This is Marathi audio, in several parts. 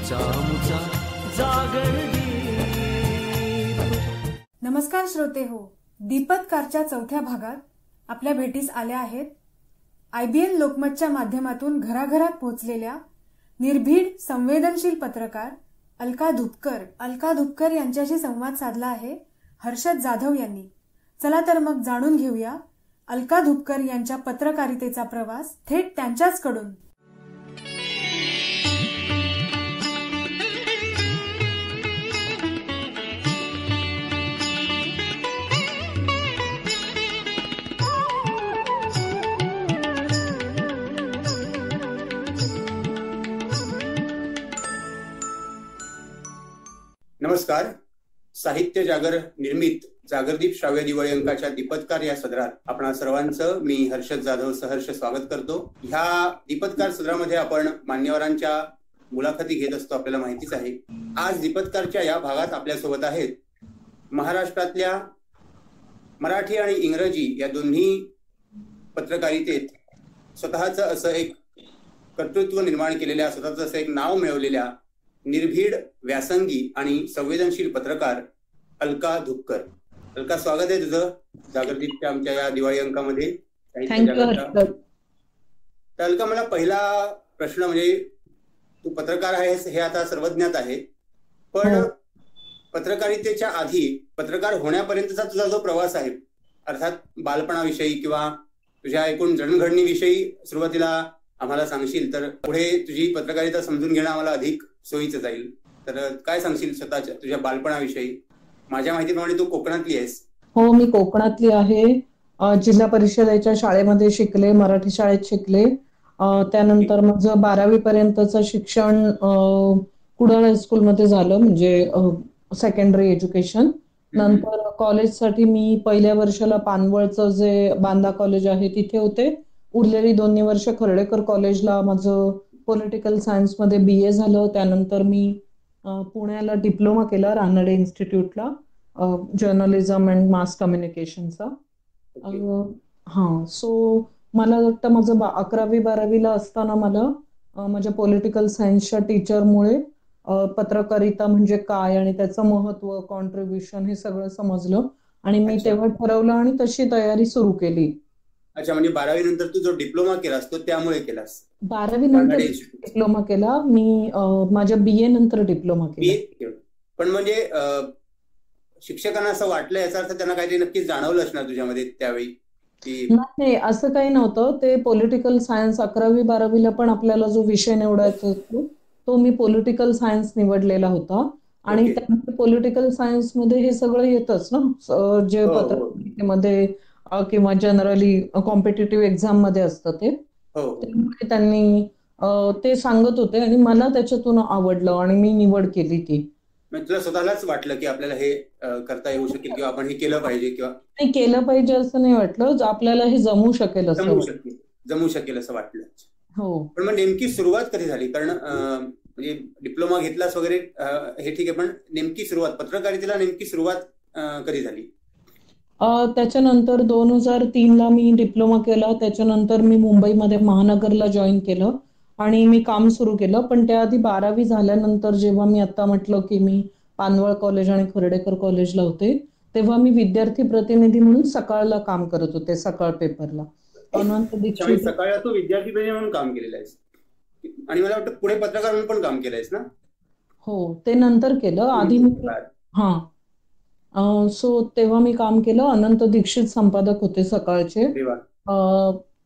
आमचा जागर दीप. नमस्कार श्रोते हो, दीपत्कारच्या चौथ्या भागात आपल्या भेटीस आल्या आहेत IBN लोकमतच्या माध्यमातून घराघरात पोहोचलेल्या निर्भीड संवेदनशील पत्रकार अलका धुपकर यांच्याशी संवाद साधला आहे हर्षद जाधव यांनी. चला तर मग जाणून घेऊया अलका धुपकर यांच्या पत्रकारितेचा प्रवास थेट त्यांच्याच कडून. नमस्कार. साहित्य जागर निर्मित जागरदीप श्राव्य दिवाळी अंकाच्या दीपत्कार या सदरात आपणा सर्वांचं मी हर्षद जाधव सहर्ष स्वागत करतो. ह्या दीपत्कार सदरामध्ये आपण मान्यवरांच्या मुलाखती घेत असतो, आपल्याला माहितीच आहे. आज दीपत्कारच्या या भागात आपल्यासोबत आहेत महाराष्ट्रातल्या मराठी आणि इंग्रजी या दोन्ही पत्रकारितेत स्वतःचं असं एक कर्तृत्व निर्माण केलेल्या, स्वतःचं असं एक नाव मिळवलेल्या निर्भीड, व्यासंगी आणि संवेदनशील पत्रकार अलका धुपकर. अलका, स्वागत आहे तुझं जागरदीपच्या आमच्या या दिवाळी अंकामध्ये. तर अलका, मला पहिला प्रश्न म्हणजे, तू पत्रकार आहेस हे आता सर्वज्ञात आहे, पण पत्रकारितेच्या आधी पत्रकार होण्यापर्यंतचा तुझा जो प्रवास आहे, अर्थात बालपणाविषयी किंवा तुझ्या एकूण जडणघडणीविषयी सुरुवातीला आम्हाला सांगशील तर पुढे तुझी पत्रकारिता समजून घेणं आम्हाला अधिक सोयीचं जाईल. तर काय सांगशील स्वतःच्या तुझ्या बालपणाविषयी? माझ्या माहितीप्रमाणे तू कोकणातली आहेस. हो, मी कोकणातली आहे. जिल्हा परिषदेच्या शाळेमध्ये शिकले, मराठी शाळेत शिकले. त्यानंतर माझं 12वी पर्यंतचं शिक्षण कुडाळ हायस्कूलमध्ये झालं, म्हणजे सेकंडरी एज्युकेशन. नंतर कॉलेजसाठी मी पहिल्या वर्षाला पानवळचं जे बांदा कॉलेज आहे तिथे होते. उरलेली 2 वर्ष खर्डेकर कॉलेजला माझं पॉलिटिकल सायन्स मध्ये BA झालं. त्यानंतर मी पुण्याला डिप्लोमा केला रानडे इन्स्टिट्यूटला, जर्नलिझम अँड मास कम्युनिकेशनचा. सो मला वाटतं माझं 11वी-12वीला असताना मला माझ्या पॉलिटिकल सायन्सच्या टीचरमुळे पत्रकारिता म्हणजे काय आणि त्याचं महत्व, कॉन्ट्रीब्युशन हे सगळं समजलं आणि मी तेव्हा ठरवलं आणि तशी तयारी सुरू केली. अच्छा, म्हणजे 12वी नंतर तू जो डिप्लोमा केलास तो त्यामुळे केलास? 12वी नंतर डिप्लोमा केला मी, माझ्या BA नंतर डिप्लोमा केला. पण म्हणजे शिक्षकांना असं वाटलं, याचा अर्थ त्यांना काहीतरी नक्कीच जाणवलं असणार तुझ्यामध्ये त्यावेळी? नाही, असं काही नव्हतं. ते पॉलिटिकल सायन्स 11वी-12वीला पण आपल्याला जो विषय निवडायचा असतो तो मी पॉलिटिकल सायन्स निवडलेला होता. आणि त्यामुळे पॉलिटिकल सायन्स मध्ये हे सगळं येतच ना, जे पत्रकारितेमध्ये किंवा जनरली कॉम्पिटिटिव्ह एक्झाम मध्ये असतं ते. त्यामुळे त्यांनी ते सांगत होते आणि मला त्याच्यातून आवडलं आणि मी निवड केली ती. तुला स्वतःलाच वाटलं की आपल्याला हे करता येऊ शकेल किंवा आपण हे केलं पाहिजे? किंवा नाही, केलं पाहिजे असं नाही वाटलं, आपल्याला हे जमू शकेल असं वाटलं. हो. पण मग नेमकी सुरुवात कधी झाली? कारण म्हणजे डिप्लोमा घेतलास वगैरे हे ठीक आहे, पण नेमकी सुरुवात पत्रकारितेला नेमकी सुरुवात कधी झाली? त्याच्यानंतर 2003ला मी डिप्लोमा केला. त्याच्यानंतर मी मुंबईमध्ये महानगरला जॉईन केलं आणि मी काम सुरू केलं. पण त्याआधी 12वी झाल्यानंतर जेव्हा मी आता म्हटलं की मी पानवळ कॉलेज आणि खर्डेकर कॉलेजला होते, तेव्हा मी विद्यार्थी प्रतिनिधी म्हणून सकाळला काम करत होते, सकाळ पेपरला. सकाळला तू विद्यार्थी प्रतिनिधी म्हणून काम केलेलं आहेस आणि मला वाटतं पुढे पत्रकार म्हणून पण काम केलंयस ना? हो, ते नंतर केलं. आधी मी सो तेव्हा मी काम केलं. अनंत दीक्षित संपादक होते सकाळचे.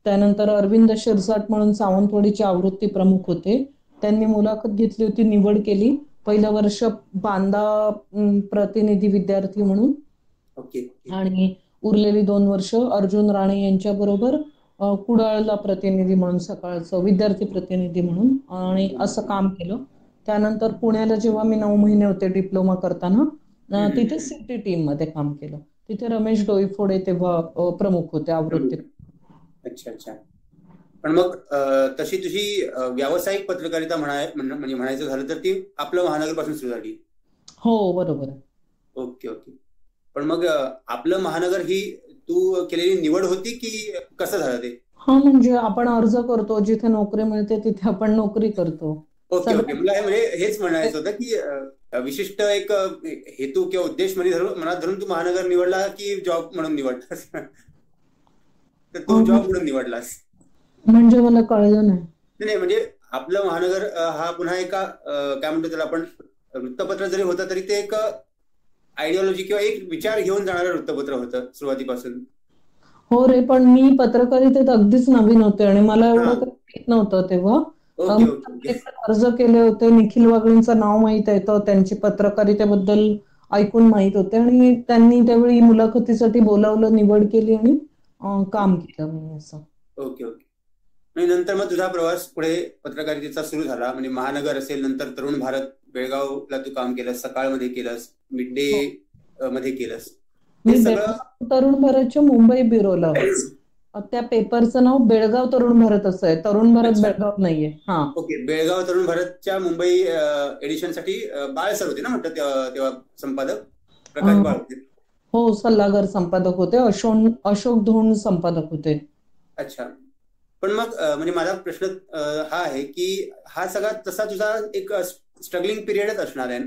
त्यानंतर अरविंद शिरसाट म्हणून सावंतवाडीचे आवृत्ती प्रमुख होते. त्यांनी मुलाखत घेतली होती, निवड केली. पहिलं वर्ष बांदा प्रतिनिधी विद्यार्थी म्हणून आणि उरलेली 2 वर्ष अर्जुन राणे यांच्या बरोबर कुडाळला प्रतिनिधी म्हणून, सकाळचं विद्यार्थी प्रतिनिधी म्हणून, आणि असं काम केलं. त्यानंतर पुण्याला जेव्हा मी 9 महिने होते डिप्लोमा करताना, तिथे सिटी टीम मध्ये काम केलं. तिथे रमेश डोईफोडे तेव्हा प्रमुख होते आवृत्ती. अच्छा. पण मग तशी तुझी व्यावसायिक पत्रकारिता म्हणजे म्हणायचं झालं तर ती आपलं महानगर पासून सुरू झाली? हो, बरोबर. ओके. पण मग आपलं महानगर ही तू केलेली निवड होती की कसं झालं ते? म्हणजे आपण अर्ज करतो, जिथे नोकरी मिळते तिथे आपण नोकरी करतो. Okay okay. मला म्हणजे हेच म्हणायचं होतं की विशिष्ट एक हेतू किंवा उद्देश मनात धरून तू महानगर निवडला की जॉब म्हणून निवडलास? तर तू जॉब म्हणून निवडलास म्हणजे मला कळलं नाही. नाही म्हणजे आपलं महानगर हा पुन्हा एका काय म्हणतो त्याला आपण, वृत्तपत्र जरी होतं तरी ते एक आयडिओलॉजी किंवा एक विचार घेऊन जाणारं वृत्तपत्र होतं सुरुवातीपासून. हो रे, पण मी पत्रकारितेत अगदीच नवीन होते आणि मला एवढं काही माहित नव्हतं तेव्हा. Okay okay. अर्ज केले होते, निखिल वागळेंचं नाव माहित आहे, तर त्यांची पत्रकारितेबद्दल ऐकून माहित होते आणि त्यांनी त्यावेळी मुलाखतीसाठी बोलावलं, निवड केली आणि काम केलं मी असं. Okay okay. आणि नंतर मग तुझा प्रवास पुढे पत्रकारितेचा सुरू झाला, म्हणजे महानगर असेल, नंतर तरुण भारत, बेळगावला तू काम केलंस, सकाळमध्ये केलंस, मिड डे मध्ये केलंस. मी तरुण भारतच्या मुंबई ब्युरोला, त्या पेपरचं नाव बेळगाव तरुण भारत असं आहे, तरुण भारत बेळगाव नाहीये. हा ओके. बेळगाव तरुण भारतच्या मुंबई एडिशन साठी बाळ सर होते ना म्हटलं तेव्हा संपादक, प्रकाश बाळ होते. हो, सल्लागार संपादक होते, अशोक धोंड संपादक होते. अच्छा. पण मग म्हणजे माझा प्रश्न हा आहे की हा सगळा तसा तुझा एक स्ट्रगलिंग पिरियडच असणार आहे,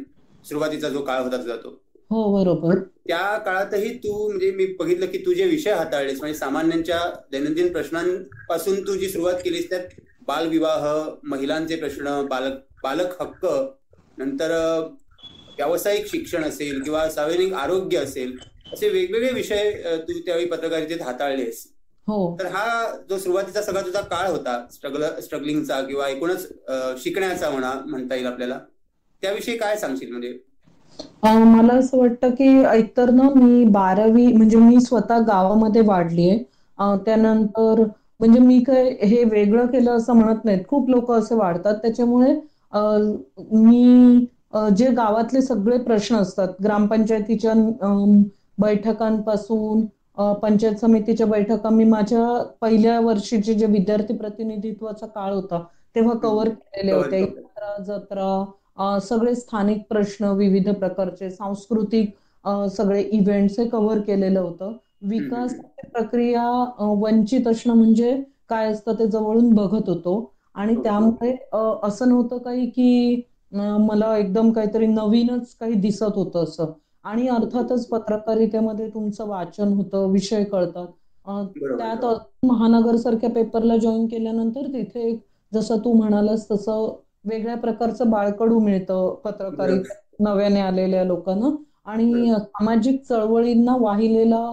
सुरुवातीचा जो काळ होता तुझा तो. हो बरोबर. त्या काळातही तू, म्हणजे मी बघितलं की तू जे विषय हाताळलेस, म्हणजे सामान्यांच्या दैनंदिन प्रश्नांपासून तू जी सुरुवात केलीस, त्यात बालविवाह, महिलांचे प्रश्न, बालक हक्क, नंतर व्यावसायिक शिक्षण असेल किंवा सार्वजनिक आरोग्य असेल, असे वेगवेगळे विषय तू त्यावेळी पत्रकारितेत हाताळलेस. हो. तर हा जो सुरुवातीचा सगळा तुझा काळ होता स्ट्रगलिंगचा किंवा एकूणच शिकण्याचा म्हणता येईल आपल्याला, त्याविषयी काय सांगशील? म्हणजे मला असं वाटतं की एकतर ना, मी 12वी म्हणजे मी स्वतः गावामध्ये वाढलीये. त्यानंतर म्हणजे मी काय हे वेगळं केलं असं म्हणत नाहीत, खूप लोक असे वाढतात. त्याच्यामुळे मी जे गावातले सगळे प्रश्न असतात, ग्रामपंचायतीच्या बैठकांपासून पंचायत समितीच्या बैठका, मी माझ्या पहिल्या वर्षीचे जे विद्यार्थी प्रतिनिधित्वाचा काळ होता तेव्हा कव्हर केलेले होते. यात्रा, जत्रा, सगळे स्थानिक प्रश्न, विविध प्रकारचे सांस्कृतिक सगळे इव्हेंट्स हे कव्हर केलेलं होतं. विकास प्रक्रिया, वंचित असणं म्हणजे काय असतं ते जवळून बघत होतो. आणि त्यामुळे असं नव्हतं काही की मला एकदम काहीतरी नवीनच काही दिसत होतं असं. आणि अर्थातच पत्रकारितेमध्ये तुमचं वाचन होतं, विषय कळतात. त्यात महानगर सारख्या पेपरला जॉईन केल्यानंतर तिथे जसं तू म्हणालास तसं वेगळ्या प्रकारचं बाळकडू मिळतं पत्रकारिता नव्याने आलेल्या लोकांना, आणि सामाजिक चळवळींना वाहिलेला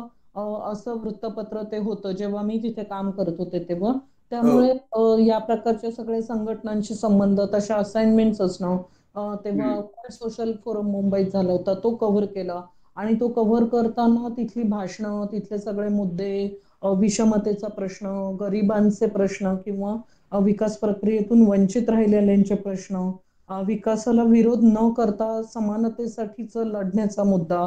असं वृत्तपत्र ते होतं जेव्हा मी तिथे काम करत होते तेव्हा. त्यामुळे या प्रकारच्या सगळ्या संघटनांशी संबंध, तशा असाइनमेंट्स असणं, तेव्हा सोशल फोरम मुंबईत झाला होता, तो कव्हर केला. आणि तो कव्हर करताना तिथली भाषणं, तिथले सगळे मुद्दे, विषमतेचा प्रश्न, गरिबांचे प्रश्न किंवा विकास प्रक्रियेतून वंचित राहिलेल्यांचे प्रश्न, विकासाला विरोध न करता समानतेसाठीच लढण्याचा मुद्दा,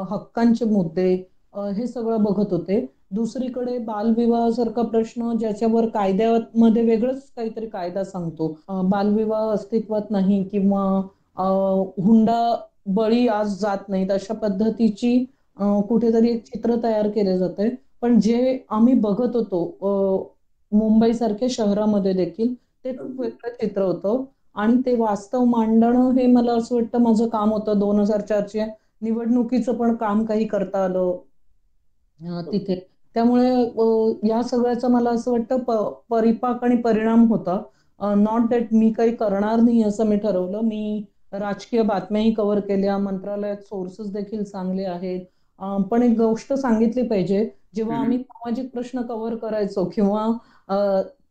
हक्कांचे मुद्दे, हे सगळं बघत होते. दुसरीकडे बालविवाहासारखा प्रश्न ज्याच्यावर कायद्यामध्ये वेगळंच काहीतरी कायदा सांगतो, बालविवाह अस्तित्वात नाही किंवा हुंडा बळी आज जात नाहीत, अशा पद्धतीची कुठेतरी एक चित्र तयार केले जाते. पण जे आम्ही बघत होतो मुंबई सारख्या शहरामध्ये देखील, ते खूप वेगळं चित्र होतं आणि ते वास्तव मांडणं हे मला असं वाटतं माझं काम होतं. 2004च्या निवडणुकीचं पण काम काही करता आलं तिथे. त्यामुळे या सगळ्याचा मला असं वाटतं परिपाक आणि परिणाम होता. नॉट दॅट मी काही करणार नाही असं मी ठरवलं. मी राजकीय बातम्याही कव्हर केल्या, मंत्रालयात सोर्सेस देखील चांगले आहेत. पण एक गोष्ट सांगितली पाहिजे, जेव्हा आम्ही सामाजिक प्रश्न कव्हर करायचो किंवा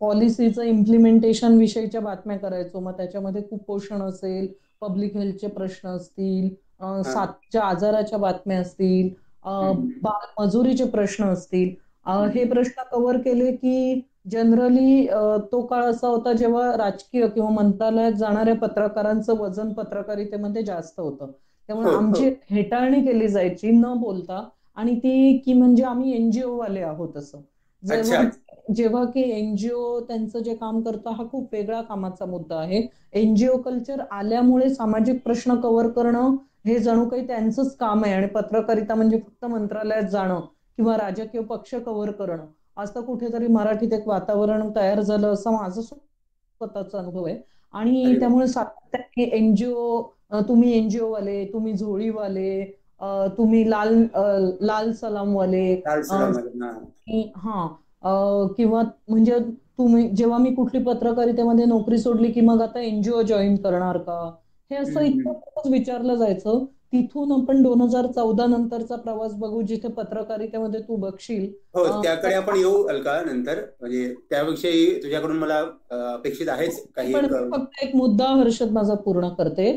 पॉलिसीचं इम्प्लिमेंटेशन विषयीच्या बातम्या करायचो, मग त्याच्यामध्ये कुपोषण असेल, पब्लिक हेल्थचे प्रश्न असतील, साथीच्या आजाराच्या बातम्या असतील, मजुरीचे प्रश्न असतील, हे प्रश्न कव्हर केले की जनरली तो काळ असा होता जेव्हा राजकीय किंवा मंत्रालयात जाणाऱ्या पत्रकारांचं वजन पत्रकारितेमध्ये जास्त होतं. त्यामुळे आमची हेटाळणी केली जायची न बोलता, आणि ती की म्हणजे आम्ही एनजीओ वाले आहोत असं. जेव्हा की एनजीओ त्यांचं जे काम करतं हा खूप वेगळा कामाचा मुद्दा आहे. एनजीओ कल्चर आल्यामुळे सामाजिक प्रश्न कव्हर करणं हे जणू काही त्यांचंच काम आहे, आणि पत्रकारिता म्हणजे फक्त मंत्रालयात जाणं किंवा राजकीय पक्ष कव्हर करणं, असं कुठेतरी मराठीत एक वातावरण तयार झालं, असं माझं स्वतःचा अनुभव आहे. आणि त्यामुळे सातत्याने एनजीओ, तुम्ही एनजीओ वाले, तुम्ही झोळीवाले, तुम्ही लाल सलामवाले, हा, किंवा म्हणजे तुम्ही, जेव्हा मी कुठली पत्रकारितेमध्ये नोकरी सोडली की मग आता एनजीओ जॉईन करणार का, हे असं इतकं विचारलं जायचं. तिथून आपण 2014 नंतरचा प्रवास बघू, जिथे पत्रकारितेमध्ये तू बघशील. हो, त्याकडे आपण येऊ अलका नंतर, म्हणजे त्याविषयी तुझ्याकडून मला अपेक्षित आहेच काही. पण फक्त एक मुद्दा हर्षद माझा पूर्ण करते.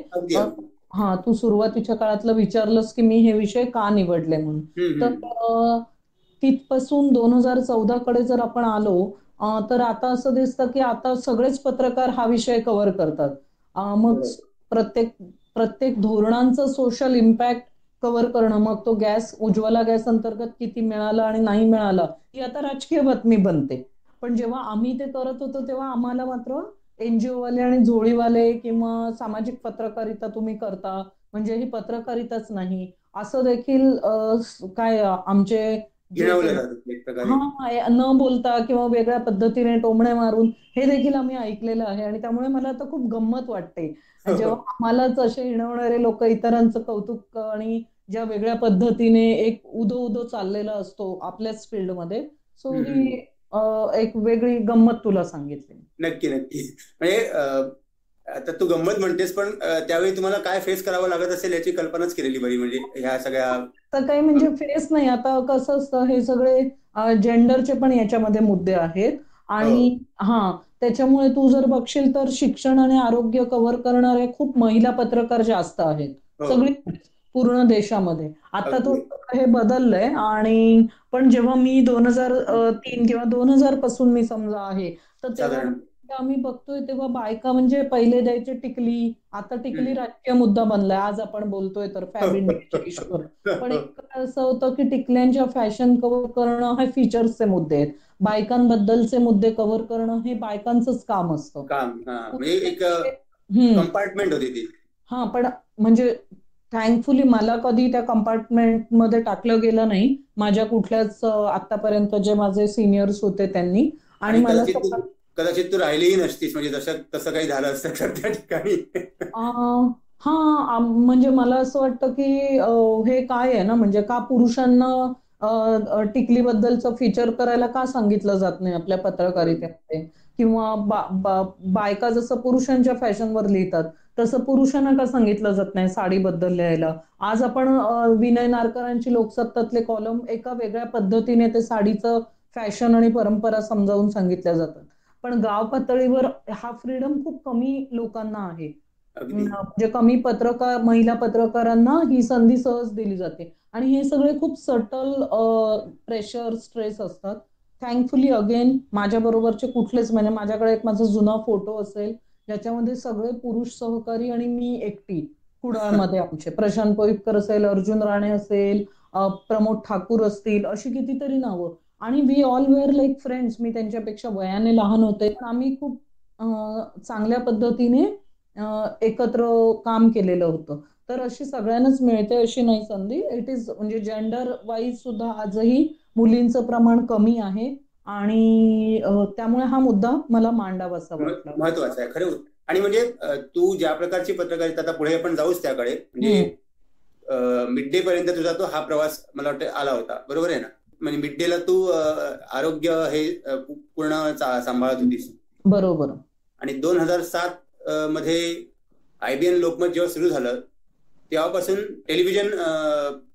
हा, तू सुरुवातीच्या काळातलं विचारलंस की मी हे विषय का निवडले म्हणून. तर तिथपासून 2014 कडे जर आपण आलो तर आता असं दिसतं की आता सगळेच पत्रकार हा विषय कव्हर करतात. मग प्रत्येक धोरणांचं सोशल इम्पॅक्ट कव्हर करणं, मग तो गॅस, उज्ज्वला गॅस अंतर्गत किती मिळाला आणि नाही मिळाला, ही आता राजकीय बातमी बनते. पण जेव्हा आम्ही ते करत होतो तेव्हा आम्हाला मात्र एनजीओ वाले आणि झोळीवाले किंवा सामाजिक पत्रकारिता तुम्ही करता, म्हणजे ही पत्रकारिताच नाही असं देखील काय आमचे न बोलता किंवा वेगळ्या पद्धतीने टोमणे मारून हे देखील आम्ही ऐकलेलं आहे. आणि त्यामुळे मला आता खूप गंमत वाटते जेव्हा आम्हालाच असे हिणवणारे लोक इतरांचं कौतुक आणि ज्या वेगळ्या पद्धतीने एक उदो चाललेला असतो आपल्याच फील्डमध्ये. सो ही एक वेगळी गंमत तुला सांगितली. नक्की म्हणजे आता तू गंमत म्हणतेस, पण त्यावेळी तुम्हाला काय फेस करावं लागत असेल याची कल्पनाच केलेली बरी. म्हणजे ह्या सगळ्या तर काही म्हणजे फेस नाही, आता कसं असतं, हे सगळे जेंडरचे पण याच्यामध्ये मुद्दे आहेत. आणि त्याच्यामुळे तू जर बघशील तर शिक्षण आणि आरोग्य कव्हर करणारे खूप महिला पत्रकार जास्त आहेत सगळी पूर्ण देशामध्ये. आता तो हे बदललंय. आणि पण जेव्हा मी 2003 किंवा 2000 पासून मी समजा आहे, तर तेव्हा आम्ही बघतोय तेव्हा बायका म्हणजे पहिले द्यायचे टिकली, आता टिकली राजकीय मुद्दा बनलाय. आज आपण बोलतोय तर फॅब्रिकच्या इश्यूवर. पण एक असं होतं की टिकल्यांच्या फॅशन कव्हर करणं हे फीचर्सचे मुद्दे आहेत, बायकांबद्दलचे मुद्दे कव्हर करणं हे बायकांचंच काम असतं. कंपार्टमेंट होती ती. पण म्हणजे थँकफुली मला कधी त्या कंपार्टमेंट मध्ये टाकलं गेलं नाही माझ्या कुठल्याच आतापर्यंत जे माझे सिनियर्स होते त्यांनी. आणि मला कदाचित तू राहिलीही नसतीस, म्हणजे तसं काही झालं असतं तर त्या ठिकाणी. म्हणजे मला असं वाटतं की हे काय आहे ना, म्हणजे का पुरुषांना टिकलीबद्दलचं फीचर करायला का सांगितलं जात नाही आपल्या पत्रकारितेमध्ये, किंवा बायका जसं पुरुषांच्या फॅशनवर लिहितात तसं पुरुषांना का सांगितलं जात नाही साडीबद्दल लिहायला. आज आपण विनय नारकरांची लोकसत्तातले कॉलम एका वेगळ्या पद्धतीने ते साडीचं फॅशन आणि परंपरा समजावून सांगितल्या जातात. पण गाव पातळीवर हा फ्रीडम खूप कमी लोकांना आहे. म्हणजे कमी महिला पत्रकारांना ही संधी सहज दिली जाते. आणि हे सगळे खूप सटल प्रेशर, स्ट्रेस असतात. थँकफुली अगेन माझ्या बरोबरचे कुठलेच, म्हणजे माझ्याकडे एक माझा जुना फोटो असेल ज्याच्यामध्ये सगळे पुरुष सहकारी आणि मी एकटी कुडाळमध्ये, आमचे प्रशांत पोईतकर असेल, अर्जुन राणे असेल, प्रमोद ठाकूर असतील, अशी कितीतरी नावं. आणि we all were like friends. मी त्यांच्यापेक्षा वयाने लहान होते, पण आम्ही खूप चांगल्या पद्धतीने एकत्र काम केलेलं होतं. तर अशी सगळ्यांनाच मिळते अशी नाही संधी. इट इज म्हणजे जेंडर वाईज सुद्धा आजही मुलींचं प्रमाण कमी आहे. आणि त्यामुळे हा मुद्दा मला मांडावासा वाटला. महत्वाचा आहे खरं. आणि म्हणजे तू ज्या प्रकारची पत्रकारिता, आता पुढे आपण जाऊच त्याकडे, म्हणजे मिड डे पर्यंत तुझा तो हा प्रवास मला वाटतं आला होता, बरोबर आहे ना? म्हणजे मिड डे ला तू आरोग्य हे पूर्ण सांभाळत होतीस, बरोबर. आणि 2007 मध्ये IBN लोकमत जेव्हा सुरू झालं तेव्हापासून टेलिव्हिजन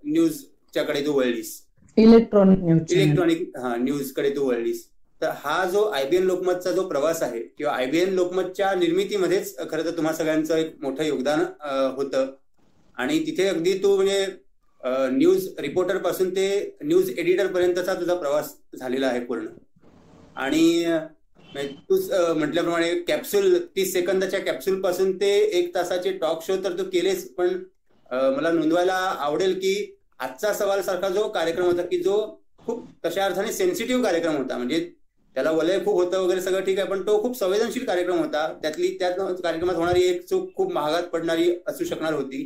न्यूजच्या कडे तू वळलीस, इलेक्ट्रॉनिक न्यूज कडे तू वळलीस. तर हा जो IBN लोकमतचा जो प्रवास आहे, किंवा IBN लोकमतच्या निर्मितीमध्येच खरं तर तुम्हा सगळ्यांचं एक मोठं योगदान होतं. आणि तिथे अगदी तू म्हणजे न्यूज रिपोर्टर पासून ते न्यूज एडिटर पर्यंतचा तुझा प्रवास झालेला आहे पूर्ण. आणि तूच म्हटल्याप्रमाणे कॅप्सूल, 30 सेकंदाच्या कॅप्सूल पासून ते 1 तासाचे टॉक शो तर तू केलेस. पण मला नोंदवायला आवडेल की आजचा सवाल सारखा जो कार्यक्रम होता, की जो खूप तशा अर्थाने सेन्सिटिव्ह कार्यक्रम होता, म्हणजे त्याला वलय खूप होतं वगैरे सगळं ठीक आहे, पण तो खूप संवेदनशील कार्यक्रम होता. त्यात कार्यक्रमात होणारी एक चूक खूप महागात पडणारी असू शकणार होती.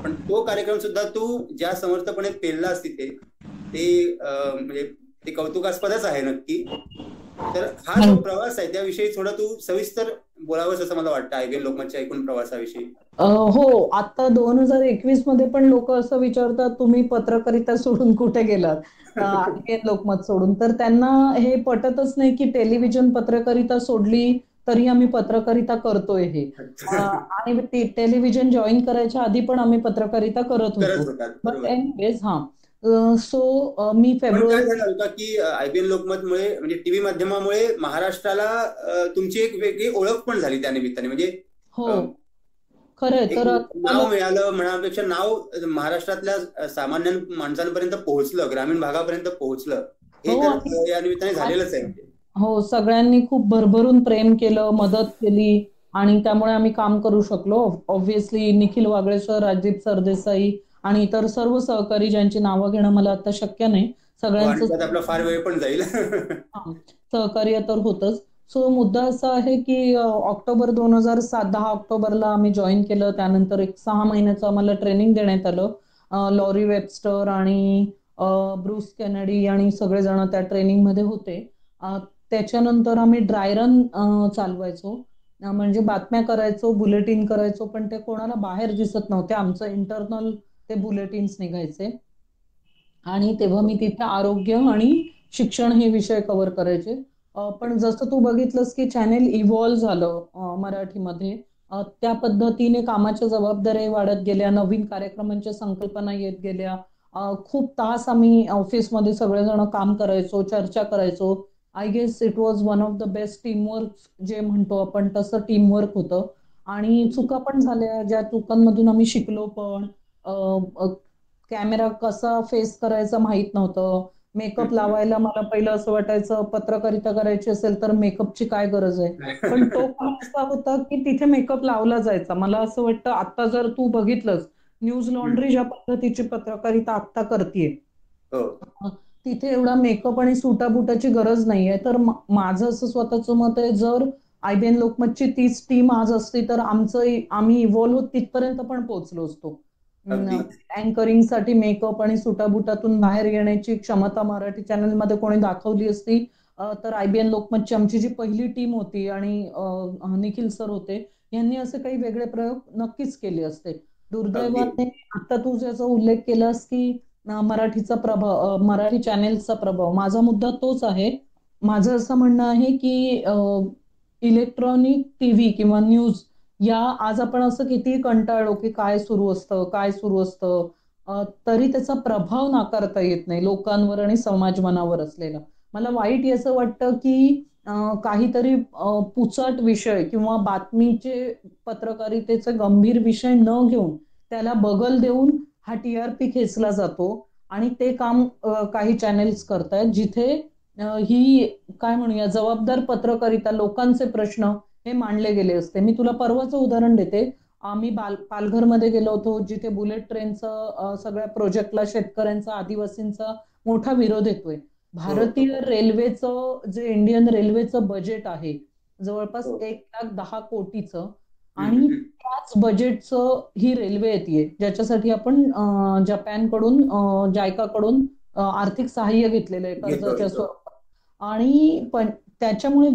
पण तो कार्यक्रम सुद्धा तू ज्या समर्थपणे पेललास तिथे, ते म्हणजे ते कौतुकास्पदच आहे नक्की. तर हा जो प्रवास आहे त्याविषयी थोडं तू सविस्तर बोलावंच असं मला वाटतं IBN लोकमतच्या एकूण प्रवासाविषयी. हो, आता 2021 मध्ये पण लोक असं विचारतात, तुम्ही पत्रकारिता सोडून कुठे गेलात, IBN लोकमत सोडून. तर त्यांना हे पटतच नाही की टेलिव्हिजन पत्रकारिता सोडली तरी आम्ही पत्रकारिता करतोय हे. आणि टेलिव्हिजन जॉईन करायच्या आधी पण आम्ही पत्रकारिता करत होतो. बट एनिवेज सो मी पण फेब्रुवारी काय झालं होतं की IBN लोकमतमुळे म्हणजे टीव्ही माध्यमामुळे महाराष्ट्राला तुमची एक वेगळी ओळख पण झाली त्या निमित्ताने. म्हणजे हो खरंय. तर नाव मिळालं म्हणण्यापेक्षा नाव महाराष्ट्रातल्या सामान्य माणसांपर्यंत पोहोचलं, ग्रामीण भागापर्यंत पोहोचलं, हे तर या निमित्ताने झालेलंच आहे. हो, सगळ्यांनी खूप भरभरून प्रेम केलं, मदत केली आणि त्यामुळे आम्ही काम करू शकलो. ऑब्व्हियसली निखिल वागळे सर, राजदीप सरदेसाई आणि इतर सर्व सहकारी ज्यांची नावं घेणं मला आता शक्य नाही, सगळ्यांचं आपला फार वेळ पण जाईल. सहकार्य तर होतच. सो मुद्दा असा आहे की ऑक्टोबर 2007 10 ऑक्टोबरला आम्ही जॉईन केलं. त्यानंतर एक 6 महिन्याचं आम्हाला ट्रेनिंग देण्यात आलं. लॉरी वेबस्टर आणि ब्रूस केनेडी आणि सगळेजण त्या ट्रेनिंग मध्ये होते. त्याच्यानंतर आम्ही ड्राय रन चालवायचो, म्हणजे बातम्या करायचो, बुलेटिन करायचो, पण ते कोणाला बाहेर दिसत नव्हते. आमचं इंटरनल ते बुलेटिन्स निघायचे. आणि तेव्हा मी तिथे आरोग्य आणि शिक्षण हे विषय कव्हर करायचे. पण जसं तू बघितलंस की चॅनेल इव्हॉल्व्ह झालं मराठीमध्ये, त्या पद्धतीने कामाच्या जबाबदाऱ्या वाढत गेल्या, नवीन कार्यक्रमांच्या संकल्पना येत गेल्या. खूप तास आम्ही ऑफिसमध्ये सगळेजण काम करायचो, चर्चा करायचो. I guess it was one of the best teamwork जे म्हणतो आपण, तसं टीमवर्क होतं. आणि चुका पण झाल्या, ज्या चुकांमधून आम्ही शिकलो पण. कॅमेरा कसा फेस करायचा माहित नव्हतं. मेकअप लावायला मला पहिलं असं वाटायचं, पत्रकारिता करायची असेल तर मेकअपची काय गरज आहे. पण तो काळ असा होता की तिथे मेकअप लावला जायचा. मला असं वाटतं आता जर तू बघितलंस, न्यूज लॉन्ड्री ज्या पद्धतीची पत्रकारिता आता करतेय, तिथे एवढा मेकअप आणि सुटाबुटाची गरज नाहीये. तर माझं असं स्वतःचं मत आहे, जर IBN लोकमतची 30 टीम आज असती तर आम्ही इव्हॉल्व्ह होत तिथपर्यंत पण पोहोचलो असतो. अँकरिंग साठी मेकअप आणि सुटाबुटातून बाहेर येण्याची क्षमता मराठी चॅनल मध्ये कोणी दाखवली असती तर IBN लोकमतची आमची जी पहिली टीम होती आणि निखिल सर होते, यांनी असे काही वेगळे प्रयोग नक्कीच केले असते. दुर्दैवाने आता तू ज्याचा उल्लेख केलास की मराठीचा प्रभाव, मराठी चॅनेलचा प्रभाव, माझा मुद्दा तोच आहे. माझं असं म्हणणं आहे की इलेक्ट्रॉनिक टीव्ही किंवा न्यूज या आज आपण असं किती कंटाळलो की काय सुरू असतं, तरी त्याचा प्रभाव नाकारता येत नाही लोकांवर आणि समाज मनावर असलेला. मला वाईट असं वाटतं की काहीतरी पुचाट विषय किंवा बातमीचे पत्रकारितेचे गंभीर विषय न घेऊन त्याला बगल देऊन हा TRP खेचला जातो. आणि ते काम काही चॅनेल्स करतायत जिथे ही काय म्हणूया जबाबदार पत्रकारिता, लोकांचे प्रश्न हे मांडले गेले असते. मी तुला परवाचं उदाहरण देते. आम्ही पालघरमध्ये गेलो होतो, जिथे बुलेट ट्रेनचं सगळ्या प्रोजेक्टला शेतकऱ्यांचा, आदिवासींचा मोठा विरोध येतोय. भारतीय रेल्वेचं जे इंडियन रेल्वेचं बजेट आहे जवळपास 1,10 कोटीचं, आणि त्याच बजेटचं ही रेल्वे येते, ज्याच्यासाठी आपण जपानकडून, जायकाकडून आर्थिक सहाय्य घेतलेलं आहे कर्जाच्या स्वरूपात. आणि पण त्याच्यामुळे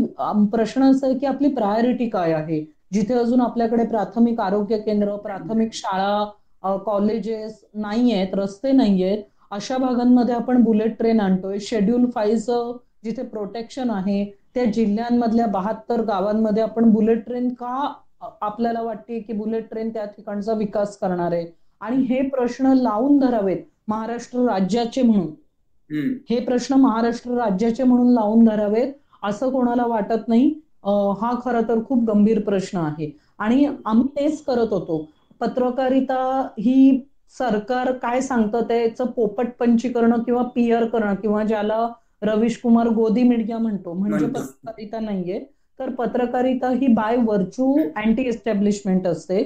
प्रश्न असा आहे की आपली प्रायोरिटी काय आहे. जिथे अजून आपल्याकडे प्राथमिक आरोग्य केंद्र, प्राथमिक शाळा, कॉलेजेस नाहीयेत, रस्ते नाहीयेत, अशा भागांमध्ये आपण बुलेट ट्रेन आणतोय. शेड्यूल 5चं जिथे प्रोटेक्शन आहे त्या जिल्ह्यांमधल्या 72 गावांमध्ये आपण बुलेट ट्रेन का आपल्याला वाटते की बुलेट ट्रेन त्या ठिकाणचा विकास करणार आहे. आणि हे प्रश्न लावून धरावेत महाराष्ट्र राज्याचे म्हणून, हे प्रश्न महाराष्ट्र राज्याचे म्हणून लावून धरावेत असं कोणाला वाटत नाही. हा खरं तर खूप गंभीर प्रश्न आहे आणि आम्ही तेच करत होतो. पत्रकारिता ही सरकार काय सांगतं त्याचं पोपटपंची करणं किंवा PR करणं, किंवा ज्याला रवीश कुमार गोदी मीडिया म्हणतो, म्हणजे पत्रकारिता नाहीये. तर पत्रकारिता ही बाय व्हर्च्यू अँटी एस्टॅब्लिशमेंट असते.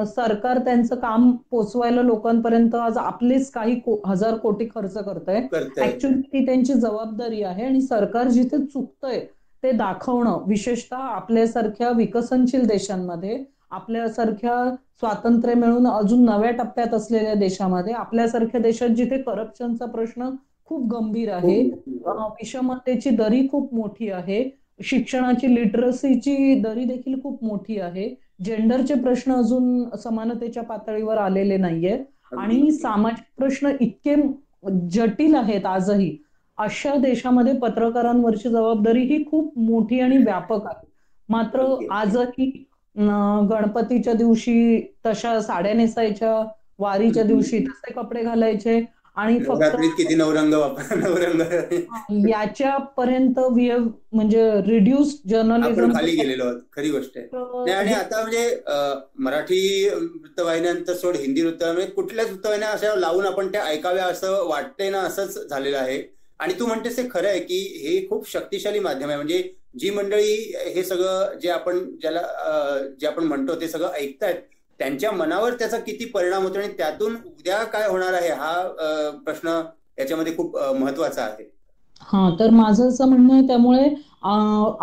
सरकार त्यांचं काम पोचवायला लोकांपर्यंत आज आपलेच काही हजार कोटी खर्च करतंय. ऍक्च्युअली ती त्यांची जबाबदारी आहे. आणि सरकार जिथे चुकतंय ते दाखवणं, विशेषतः आपल्यासारख्या विकसनशील देशांमध्ये, आपल्यासारख्या स्वातंत्र्य मिळून अजून नव्या टप्प्यात असलेल्या देशामध्ये, आपल्यासारख्या देशात जिथे करप्शनचा प्रश्न खूप गंभीर आहे, विषमतेची दरी खूप मोठी आहे, शिक्षणाची लिटरसीची दरी देखील खूप मोठी आहे. जेंडरचे प्रश्न अजून समानतेच्या पातळीवर आलेले नाहीयेत आणि सामाजिक प्रश्न इतके जटिल आहेत आजही. अशा देशामध्ये पत्रकारांवरची जबाबदारी ही खूप मोठी आणि व्यापक आहे. मात्र आजही गणपतीच्या दिवशी तशा साड्या नेसायच्या, वारीच्या दिवशी तसे कपडे घालायचे आणि फक्त किती नवरंग याच्यापर्यंत म्हणजे रिड्यूस जर्नलिझम खाली गेलेलो आहोत. खरी गोष्ट आहे. आणि आता म्हणजे मराठी वृत्तवाहिन्यांतर सोड, हिंदी वृत्तवाहिन्या, कुठल्याच वृत्तवाहिन्या अशा लावून आपण त्या ऐकाव्या असं वाटतंय ना, असंच झालेलं आहे. आणि तू म्हणतेस ते खरं आहे की हे खूप शक्तिशाली माध्यम आहे. म्हणजे जी मंडळी हे सगळं जे आपण म्हणतो ते सगळं ऐकतायत, त्यांच्या मनावर त्याचा किती परिणाम होतो आणि त्यातून उद्या काय होणार आहे हा प्रश्न याच्यामध्ये खूप महत्वाचा आहे. हा, तर माझं असं म्हणणं आहे, त्यामुळे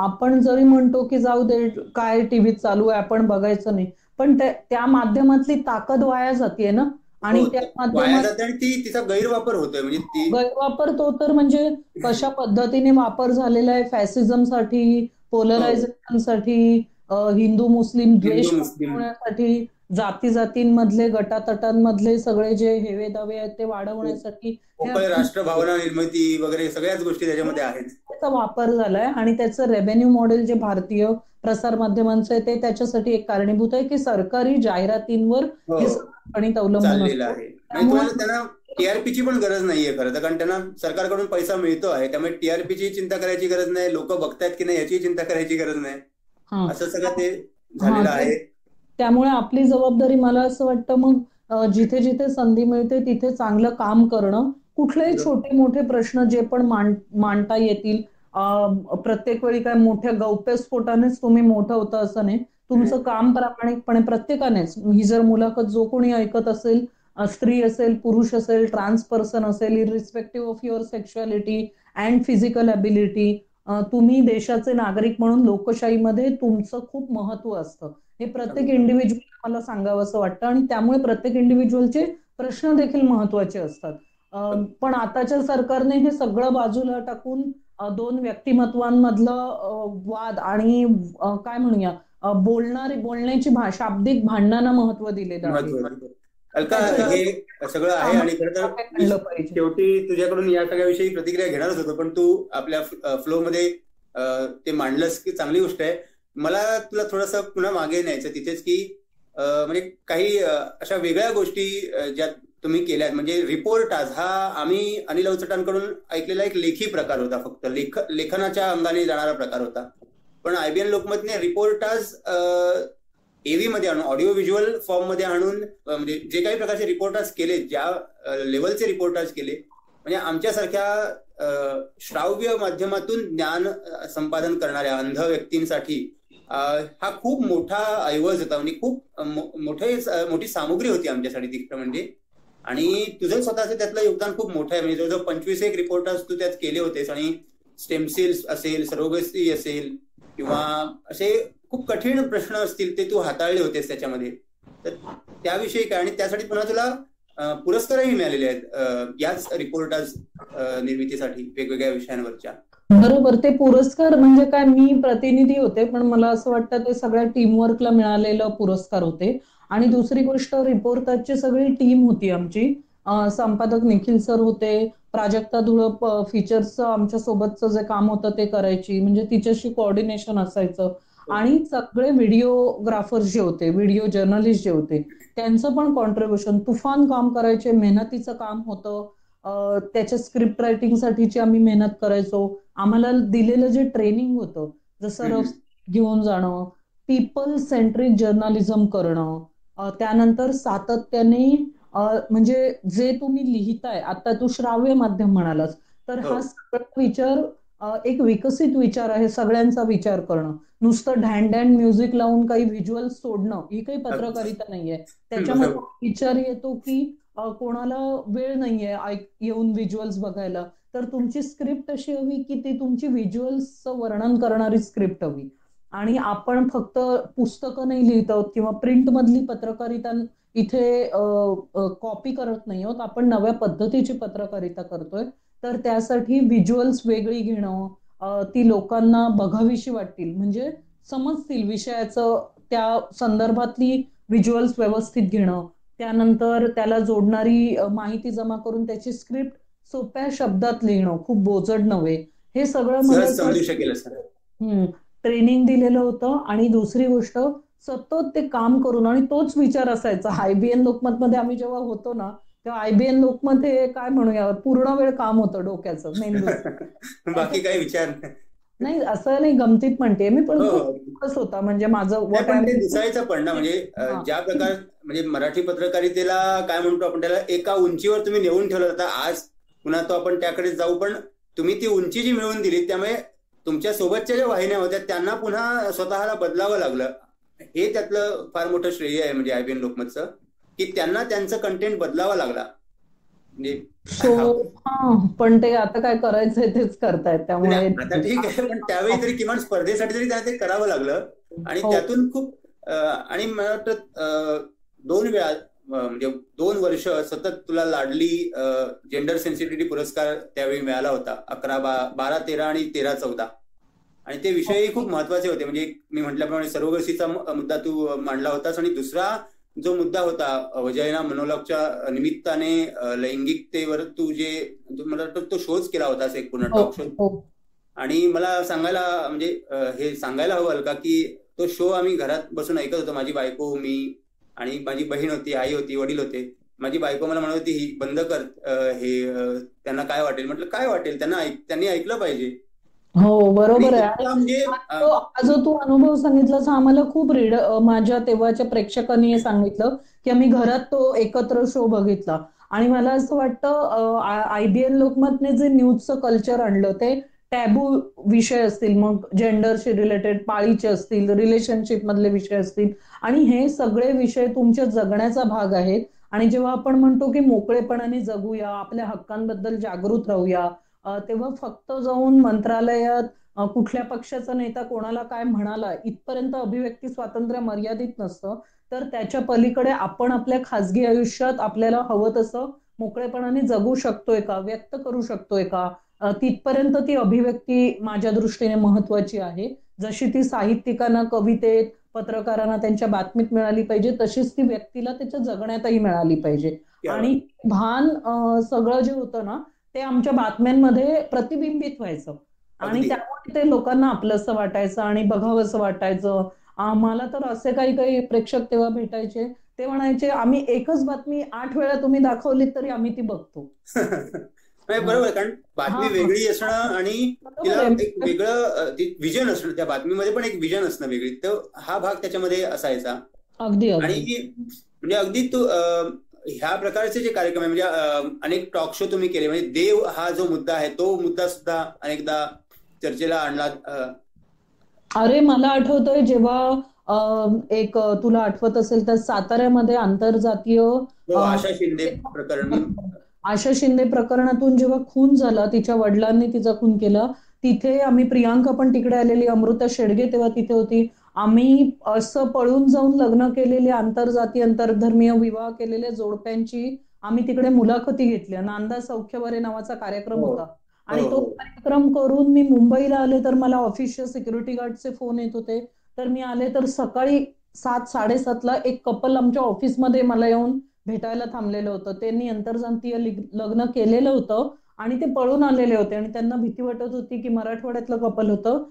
आपण जरी म्हणतो की जाऊ दे काय टीव्हीत चालू आहे आपण बघायचं नाही, पण त्या माध्यमातली ताकद वाया जाते ना. आणि त्या माध्यमात तिचा गैरवापर होतोय. म्हणजे गैरवापर तो तर म्हणजे कशा पद्धतीने वापर झालेला आहे फॅसिझमसाठी, पोलरायझेशनसाठी, हिंदू मुस्लिम द्वेष वाढवण्यासाठी, जातींमधले गटातटांमधले सगळे जे हेवे दावे आहेत ते वाढवण्यासाठी, राष्ट्रभावना निर्मिती वगैरे सगळ्याच गोष्टी त्याच्यामध्ये आहेत. त्याचा वापर झालाय आणि त्याचं रेव्हेन्यू मॉडेल जे भारतीय प्रसार माध्यमांचं आहे ते त्याच्यासाठी एक कारणीभूत आहे की सरकारी जाहिरातींवर अवलंबून आहे. त्यांना टीआरपीची पण गरज नाहीये खरं तर, कारण त्यांना सरकारकडून पैसा मिळतो आहे. त्यामुळे टीआरपीची चिंता करायची गरज नाही, लोक बघतायत की नाही याची चिंता करायची गरज नाही, असं सगळं ते झालेलं आहे. त्यामुळे आपली जबाबदारी, मला असं वाटतं, मग जिथे जिथे संधी मिळते तिथे चांगलं काम करणं. कुठलेही छोटे मोठे प्रश्न जे पण मांडता येतील, प्रत्येक वेळी काय मोठ्या गौप्यस्फोटानेच तुम्ही मोठं होतं असं नाही. तुमचं काम प्रामाणिकपणे प्रत्येकानेच, ही जर मुलाखत जो कोणी ऐकत असेल, स्त्री असेल, पुरुष असेल, ट्रान्स पर्सन असेल, irrespective of your sexuality and physical ability, तुम्ही देशाचे नागरिक म्हणून लोकशाहीमध्ये तुमचं खूप महत्व असतं. हे प्रत्येक इंडिव्हिज्युअल मला सांगावं असं वाटतं आणि त्यामुळे प्रत्येक इंडिव्हिज्युअलचे प्रश्न देखील महत्वाचे असतात. पण आताच्या सरकारने हे सगळं बाजूला टाकून दोन व्यक्तिमत्वांमधलं वाद आणि काय म्हणूया बोलण्याची शाब्दिक भांडणांना महत्व दिलेलं आहे. हे सगळं आहे. आणि खरं तर शेवटी तुझ्याकडून या सगळ्याविषयी प्रतिक्रिया घेणारच होतो, पण तू आपल्या फ्लो मध्ये ते मांडलंस की चांगली गोष्ट आहे. मला तुला थोडस पुन्हा मागे न्यायचं तिथेच की म्हणजे काही अशा वेगळ्या गोष्टी ज्या तुम्ही केल्यात. म्हणजे रिपोर्टाज हा आम्ही अनिल अवचटांकडून ऐकलेला एक लेखी प्रकार होता, फक्त लेखनाच्या अंगाने जाणारा प्रकार होता. पण IBN लोकमतने रिपोर्टाज एव्ही मध्ये आणून, ऑडिओ व्हिज्युअल फॉर्म मध्ये आणून, म्हणजे जे काही प्रकारचे रिपोर्टाज केले, ज्या लेवलचे रिपोर्टाज केले, म्हणजे आमच्यासारख्या श्राव्य माध्यमातून ज्ञान संपादन करणाऱ्या अंध व्यक्तींसाठी हा खूप मोठा ऐवज होता. म्हणजे खूप मोठी सामुग्री होती आमच्यासाठी ती म्हणजे. आणि तुझं स्वतःचं त्यातलं योगदान खूप मोठं आहे. म्हणजे जवळजवळ 25 रिपोर्टाज तू त्यात केले होतेस. आणि स्टेम सेल्स असेल, सरोगसी असेल, किंवा असे खूप कठीण प्रश्न असतील ते तू हाताळले होतेस त्याच्यामध्ये. तर त्याविषयी काय, आणि त्यासाठी पुन्हा तुला पुरस्कारही मिळालेले आहेत याच रिपोर्टाज निर्मितीसाठी वेगवेगळ्या विषयांवरच्या. बरोबर, ते पुरस्कार म्हणजे काय, मी प्रतिनिधी होते, पण मला असं वाटतं ते सगळ्या टीमवर्कला मिळालेलं पुरस्कार होते. आणि दुसरी गोष्ट, रिपोर्टाची सगळी टीम होती आमची. संपादक निखिल सर होते, प्राजक्ता धुळप फीचर्सचं आमच्या सोबतचं जे काम होतं ते करायची, म्हणजे तिच्याशी कोऑर्डिनेशन असायचं. आणि सगळे व्हिडिओग्राफर्स जे होते, व्हिडिओ जर्नलिस्ट जे होते, त्यांचं पण कॉन्ट्रीब्युशन, तुफान काम करायचे, मेहनतीचं काम होतं. त्याच्या स्क्रिप्ट रायटिंग साठीची आम्ही मेहनत करायचो. आम्हाला दिलेलं जे ट्रेनिंग होतं, जसं रफ घेऊन जाणं, पीपल सेंट्रिक जर्नलिझम करणं, त्यानंतर सातत्याने म्हणजे जे तुम्ही लिहिताय, आता तू श्राव्य माध्यम म्हणालास, तर हा सगळा विचार एक विकसित विचार आहे, सगळ्यांचा विचार करणं. नुसतं ढॅन म्युझिक लावून काही व्हिज्युअल सोडणं ही काही पत्रकारिता नाहीये. त्याच्यामध्ये विचार येतो की कोणाला वेळ नाहीये येऊन व्हिज्युअल्स बघायला, तर तुमची स्क्रिप्ट अशी हवी की ती तुमची व्हिज्युअल्सचं वर्णन करणारी स्क्रिप्ट हवी. आणि आपण फक्त पुस्तकं नाही लिहित आहोत किंवा प्रिंट मधली पत्रकारिता इथे कॉपी करत नाही आहोत, आपण नव्या पद्धतीची पत्रकारिता करतोय. तर त्यासाठी व्हिज्युअल्स वेगळी घेणं, ती लोकांना बघावीशी वाटतील, म्हणजे समजतील विषयाचं, त्या संदर्भातली व्हिज्युअल्स व्यवस्थित घेणं, त्यानंतर त्याला जोडणारी माहिती जमा करून त्याची स्क्रिप्ट सोप्या शब्दात लिहिणं, खूप बोजड नव्हे, हे सगळं मला सहज समजू शकेल सर. ट्रेनिंग दिलेलं होतं. आणि दुसरी गोष्ट, सतत ते काम करून, आणि तोच विचार असायचा. आयबीएन लोकमत मध्ये आम्ही जेव्हा होतो ना, तेव्हा आयबीएन लोकमत हे काय म्हणूया, पूर्ण वेळ काम होतं डोक्याचं, मेंदू. बाकी काही विचार नाही, असं नाही, गमतीत म्हणते मी, पण खूपच होता. म्हणजे माझं ते दिसायचं पण ना, म्हणजे ज्या प्रकार, म्हणजे मराठी पत्रकारितेला काय म्हणतो आपण, त्याला एका उंचीवर तुम्ही नेऊन ठेवलं होता. आज पुन्हा तो आपण त्याकडे जाऊ, पण तुम्ही ती उंची जी मिळवून दिली, त्यामुळे तुमच्या सोबतच्या ज्या वाहिन्या होत्या त्यांना पुन्हा स्वतःला बदलावं लागलं. हे त्यातलं फार मोठं श्रेय आहे म्हणजे आयबीएन लोकमतचं, की त्यांना त्यांचं कंटेंट बदलावा लागला. पण ते आता काय करायचंय तेच करतायत, त्यामुळे आता ठीक आहे. पण त्यावेळी तरी किमान स्पर्धेसाठी तरी त्यांना ते करावं लागलं. आणि त्यातून खूप आणि मला वाटतं 2 वेळा, म्हणजे 2 वर्ष सतत तुला लाडली जेंडर सेन्सिटिव्हिटी पुरस्कार त्यावेळी मिळाला होता. 11, 12, 13 आणि 13, 14. आणि ते विषयही खूप महत्वाचे होते. म्हणजे मी म्हटल्याप्रमाणे सर्वगर्शीचा मुद्दा तू मांडला होतास. आणि दुसरा जो मुद्दा होता वजायना मोनोलॉगच्या निमित्ताने लैंगिकतेवर तू मला वाटतं तो शोच केला होतास, एक पूर्ण टॉक शो. आणि मला सांगायला, म्हणजे हे सांगायला हवं का, की तो शो आम्ही घरात बसून ऐकत होतो. माझी बायको, मी आणि माझी बहीण होती, आई होती, वडील होते. माझी बायको मला म्हणत होती, ही बंद कर, हे त्यांना काय वाटेल. म्हटलं काय वाटेल, त्यांनी ऐकलं पाहिजे. हो, बरोबर आहे. म्हणजे जो तू अनुभव सांगितलास, आम्हाला खूप माझ्या तेव्हाच्या प्रेक्षकांनी सांगितलं की आम्ही घरात तो एकत्र शो बघितला. आणि मला असं वाटतं आयबीएन लोकमतने जे न्यूजचं कल्चर आणलं, ते टॅबू विषय असतील, मग जेंडरशी रिलेटेड, पाळीचे असतील, रिलेशनशिप मधले विषय असतील, आणि हे सगळे विषय तुमच्या जगण्याचा भाग आहेत. आणि जेव्हा आपण म्हणतो की मोकळेपणाने जगूया, आपल्या हक्कांबद्दल जागृत राहूया, तेव्हा फक्त जाऊन मंत्रालयात कुठल्या पक्षाचा नेता कोणाला काय म्हणाला इथपर्यंत अभिव्यक्ती स्वातंत्र्य मर्यादित नसतं, तर त्याच्या पलीकडे आपण आपल्या खासगी आयुष्यात आपल्याला हवं तसं मोकळेपणाने जगू शकतोय का, व्यक्त करू शकतोय का, तिथपर्यंत ती अभिव्यक्ती माझ्या दृष्टीने महत्वाची आहे. जशी ती साहित्यिकांना कवितेत, पत्रकारांना त्यांच्या बातमीत मिळाली पाहिजे, तशीच ती व्यक्तीला त्याच्या जगण्यातही मिळाली पाहिजे. आणि भान सगळं जे होतं ना, ते आमच्या बातम्यांमध्ये प्रतिबिंबित व्हायचं. आणि त्यामुळे ते लोकांना आपलंसं वाटायचं आणि बघावंसं वाटायचं. आम्हाला तर असे काही प्रेक्षक तेव्हा भेटायचे, ते म्हणायचे, आम्ही एकच बातमी 8 वेळा तुम्ही दाखवली तरी आम्ही ती बघतो. बरोबर, कारण बातमी वेगळी असणं आणि तिला एक वेगळं विजन असणं, त्या बातमीमध्ये पण एक विजन असणं वेगळी, तर हा भाग त्याच्यामध्ये असायचा. अगदी. आणि म्हणजे अगदी तू ह्या प्रकारचे जे कार्यक्रम आहे, म्हणजे अनेक टॉक शो तुम्ही केले, म्हणजे देव हा जो मुद्दा आहे तो मुद्दा सुद्धा अनेकदा चर्चेला आणला. अरे, मला आठवतंय जेव्हा एक, तुला आठवत असेल तर, साताऱ्यामध्ये आंतरजातीय आशा शिंदे प्रकरणातून जेव्हा खून झाला, तिच्या वडिलांनी तिचा खून केला, तिथे आम्ही, प्रियांका पण तिकडे आलेली, अमृता शेडगे तेव्हा तिथे होती. आम्ही असं पळून जाऊन लग्न केलेले, आंतरजातीय आंतरधर्मीय विवाह केलेल्या जोडप्यांची आम्ही तिकडे मुलाखती घेतल्या. नांदा सौख्यवारे नावाचा कार्यक्रम होता. आणि तो कार्यक्रम करून मी मुंबईला आले, तर मला ऑफिसच्या सिक्युरिटी गार्डचे फोन येत होते. तर मी आले तर सकाळी 7, 7:30 एक कपल आमच्या ऑफिसमध्ये मला येऊन भेटायला थांबलेलं होतं. त्यांनी आंतरजातीय लग्न केलेलं होतं आणि ते पळून आलेले होते. आणि त्यांना भीती वाटत होती की मराठवाड्यातलं कपल होतं,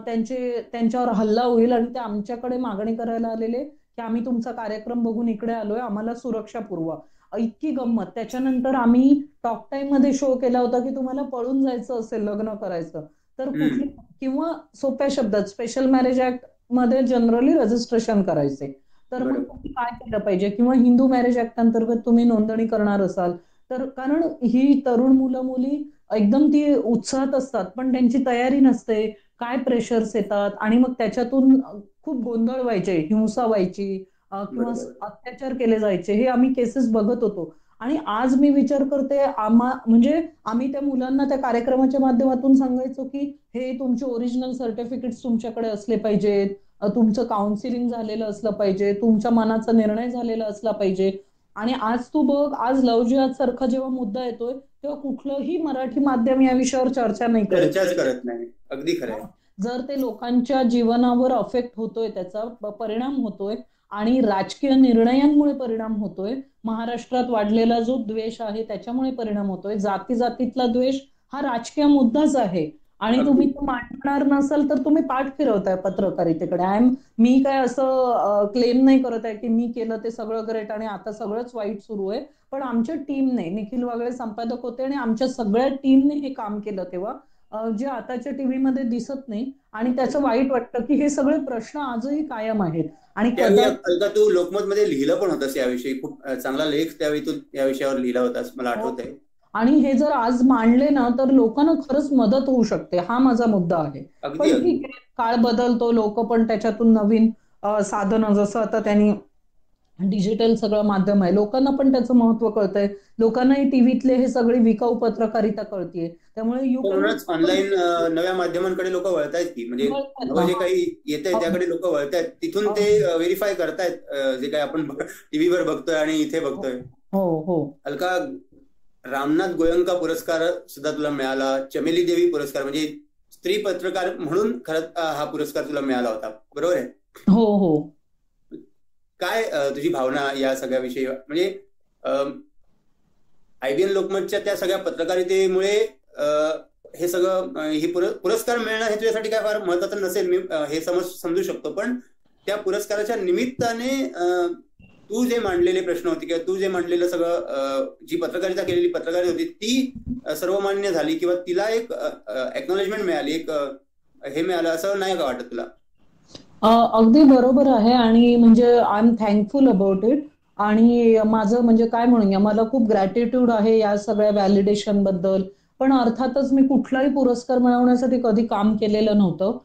त्यांच्यावर हल्ला होईल, आणि ते आमच्याकडे मागणी करायला आलेले की आम्ही तुमचा कार्यक्रम बघून इकडे आलोय, आम्हाला सुरक्षा पुरवा. इतकी गंमत. त्याच्यानंतर आम्ही टॉक टाइम मध्ये शो केला होता की तुम्हाला पळून जायचं असेल, लग्न करायचं तर कुठली, किंवा सोप्या शब्दात स्पेशल मॅरेज ऍक्ट मध्ये जनरली रजिस्ट्रेशन करायचे, तर मग तुम्ही काय केलं पाहिजे, किंवा हिंदू मॅरेज ऍक्ट अंतर्गत तुम्ही नोंदणी करणार असाल तर, कारण ही तरुण मुलं मुली एकदम ती उत्साहात असतात, पण त्यांची तयारी नसते, काय प्रेशर्स येतात, आणि मग त्याच्यातून खूप गोंधळ व्हायचे, हिंसा व्हायची किंवा अत्याचार केले जायचे. हे आम्ही केसेस बघत होतो. आणि आज मी विचार करते, म्हणजे आम्ही त्या मुलांना त्या कार्यक्रमाच्या माध्यमातून सांगायचो की हे तुमचे ओरिजिनल सर्टिफिकेट्स तुमच्याकडे असले पाहिजेत, तुमचं काउन्सिलिंग झालेलं असलं पाहिजे, तुमच्या मनाचा निर्णय झालेला असला पाहिजे. आणि आज तू बघ, आज लव्ह जिहाद सारखा जेव्हा मुद्दा येतोय तेव्हा कुठलंही मराठी माध्यम या विषयावर चर्चा नाही चर्चाच करत नाही. अगदी खरं आहे. जर ते लोकांच्या जीवनावर अफेक्ट होतोय, त्याचा परिणाम होतोय आणि राजकीय निर्णयांमुळे परिणाम होतोय, महाराष्ट्रात वाढलेला जो द्वेष आहे त्याच्यामुळे परिणाम होतोय, जाती जातीतला द्वेष हा राजकीय मुद्दाच आहे आणि तुम्ही तो मांडणार नसाल तर तुम्ही पाठ फिरवताय पत्रकारितेकडे. मी काय असं क्लेम नाही करत आहे की मी केलं ते सगळं ग्रेट आणि आता सगळंच वाईट सुरू आहे, पण आमच्या टीमने, निखिल वागळे संपादक होते आणि आमच्या सगळ्या टीमने हे काम केलं तेव्हा, जे आताच्या टीव्ही मध्ये दिसत नाही आणि त्याचं वाईट वाटतं की हे सगळे प्रश्न आजही कायम आहेत. आणि तू लोकमत मध्ये लिहिलं पण होतास याविषयी, खूप चांगला लेख त्यावेळी तू या विषयावर लिहिला होतास, मला आठवत आहे. आणि हे जर आज मांडले ना तर लोकांना खरंच मदत होऊ शकते, हा माझा मुद्दा आहे. पण ठीक आहे, काळ बदलतो, लोक पण त्याच्यातून नवीन साधनं, जसं आता त्यांनी डिजिटल सगळं माध्यम आहे, लोकांना पण त्याचं महत्व कळतंय, लोकांनाही टीव्हीतले हे सगळी विकाऊ पत्रकारिता कळतीये, त्यामुळे ऑनलाईन नव्या माध्यमांकडे लोक वळतायत की, म्हणजे जे काही येत आहे त्याकडे लोक वळतायत, तिथून ते व्हेरीफाय करतायत जे काही आपण टीव्हीवर बघतोय आणि इथे बघतोय. हो हो. अलका, रामनाथ गोयंका पुरस्कार सुद्धा तुला मिळाला, चमेली देवी पुरस्कार, म्हणजे स्त्री पत्रकार म्हणून खरंच हा पुरस्कार तुला मिळाला होता, बरोबर आहे? हो हो. काय तुझी भावना या सगळ्याविषयी? म्हणजे IBN लोकमतच्या त्या सगळ्या पत्रकारितेमुळे हे सगळं, हे पुरस्कार मिळणं हे तुझ्यासाठी काय फार महत्वाचं नसेल, मी हे समजू शकतो, पण त्या पुरस्काराच्या निमित्ताने तू जे मांडलेले प्रश्न होते किंवा तू जे मांडलेलं सगळं, जी पत्रकारिता केलेली पत्रकारिता होती ती सर्वमान्य झाली किंवा तिला एक एक्नॉलेजमेंट मिळाली, एक हे मिळालं, असं नाही का वाटत तुला? अगदी बरोबर आहे. आणि म्हणजे I am thankful about it. आणि माझं म्हणजे काय म्हणूया, मला खूप ग्रॅटिट्यूड आहे या सगळ्या व्हॅलिडेशन बद्दल. पण अर्थातच मी कुठलाही पुरस्कार मिळवण्यासाठी कधी काम केलेलं नव्हतं.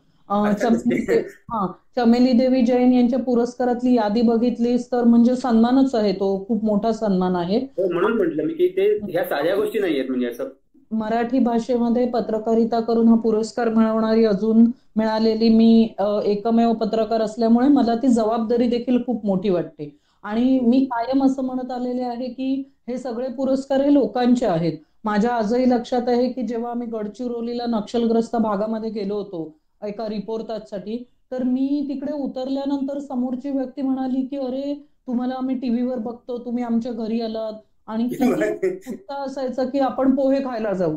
चमेली देवी जैन यांच्या पुरस्कारातली यादी बघितलीस तर म्हणजे सन्मानच आहे, तो खूप मोठा सन्मान आहे. म्हणून म्हटलं मी की ते ह्या साध्या गोष्टी नाहीयेत, म्हणजे असं मराठी भाषेमध्ये पत्रकारिता करून हा पुरस्कार मिळवणारी अजून मिळालेली मी एकमेव पत्रकार असल्यामुळे मला ती जबाबदारी देखील खूप मोठी वाटते. आणि मी कायम असं म्हणत आलेले आहे की हे सगळे पुरस्कार हे लोकांचे आहेत. माझ्या आजही लक्षात आहे की जेव्हा आम्ही गडचिरोलीला नक्षलग्रस्त भागामध्ये गेलो होतो एका रिपोर्टासाठी, तर मी तिकडे उतरल्यानंतर समोरची व्यक्ती म्हणाली की अरे, तुम्हाला आम्ही टीव्हीवर बघतो, तुम्ही आमच्या घरी आलात, आणि उत्साह असायचा की आपण पोहे खायला जाऊ.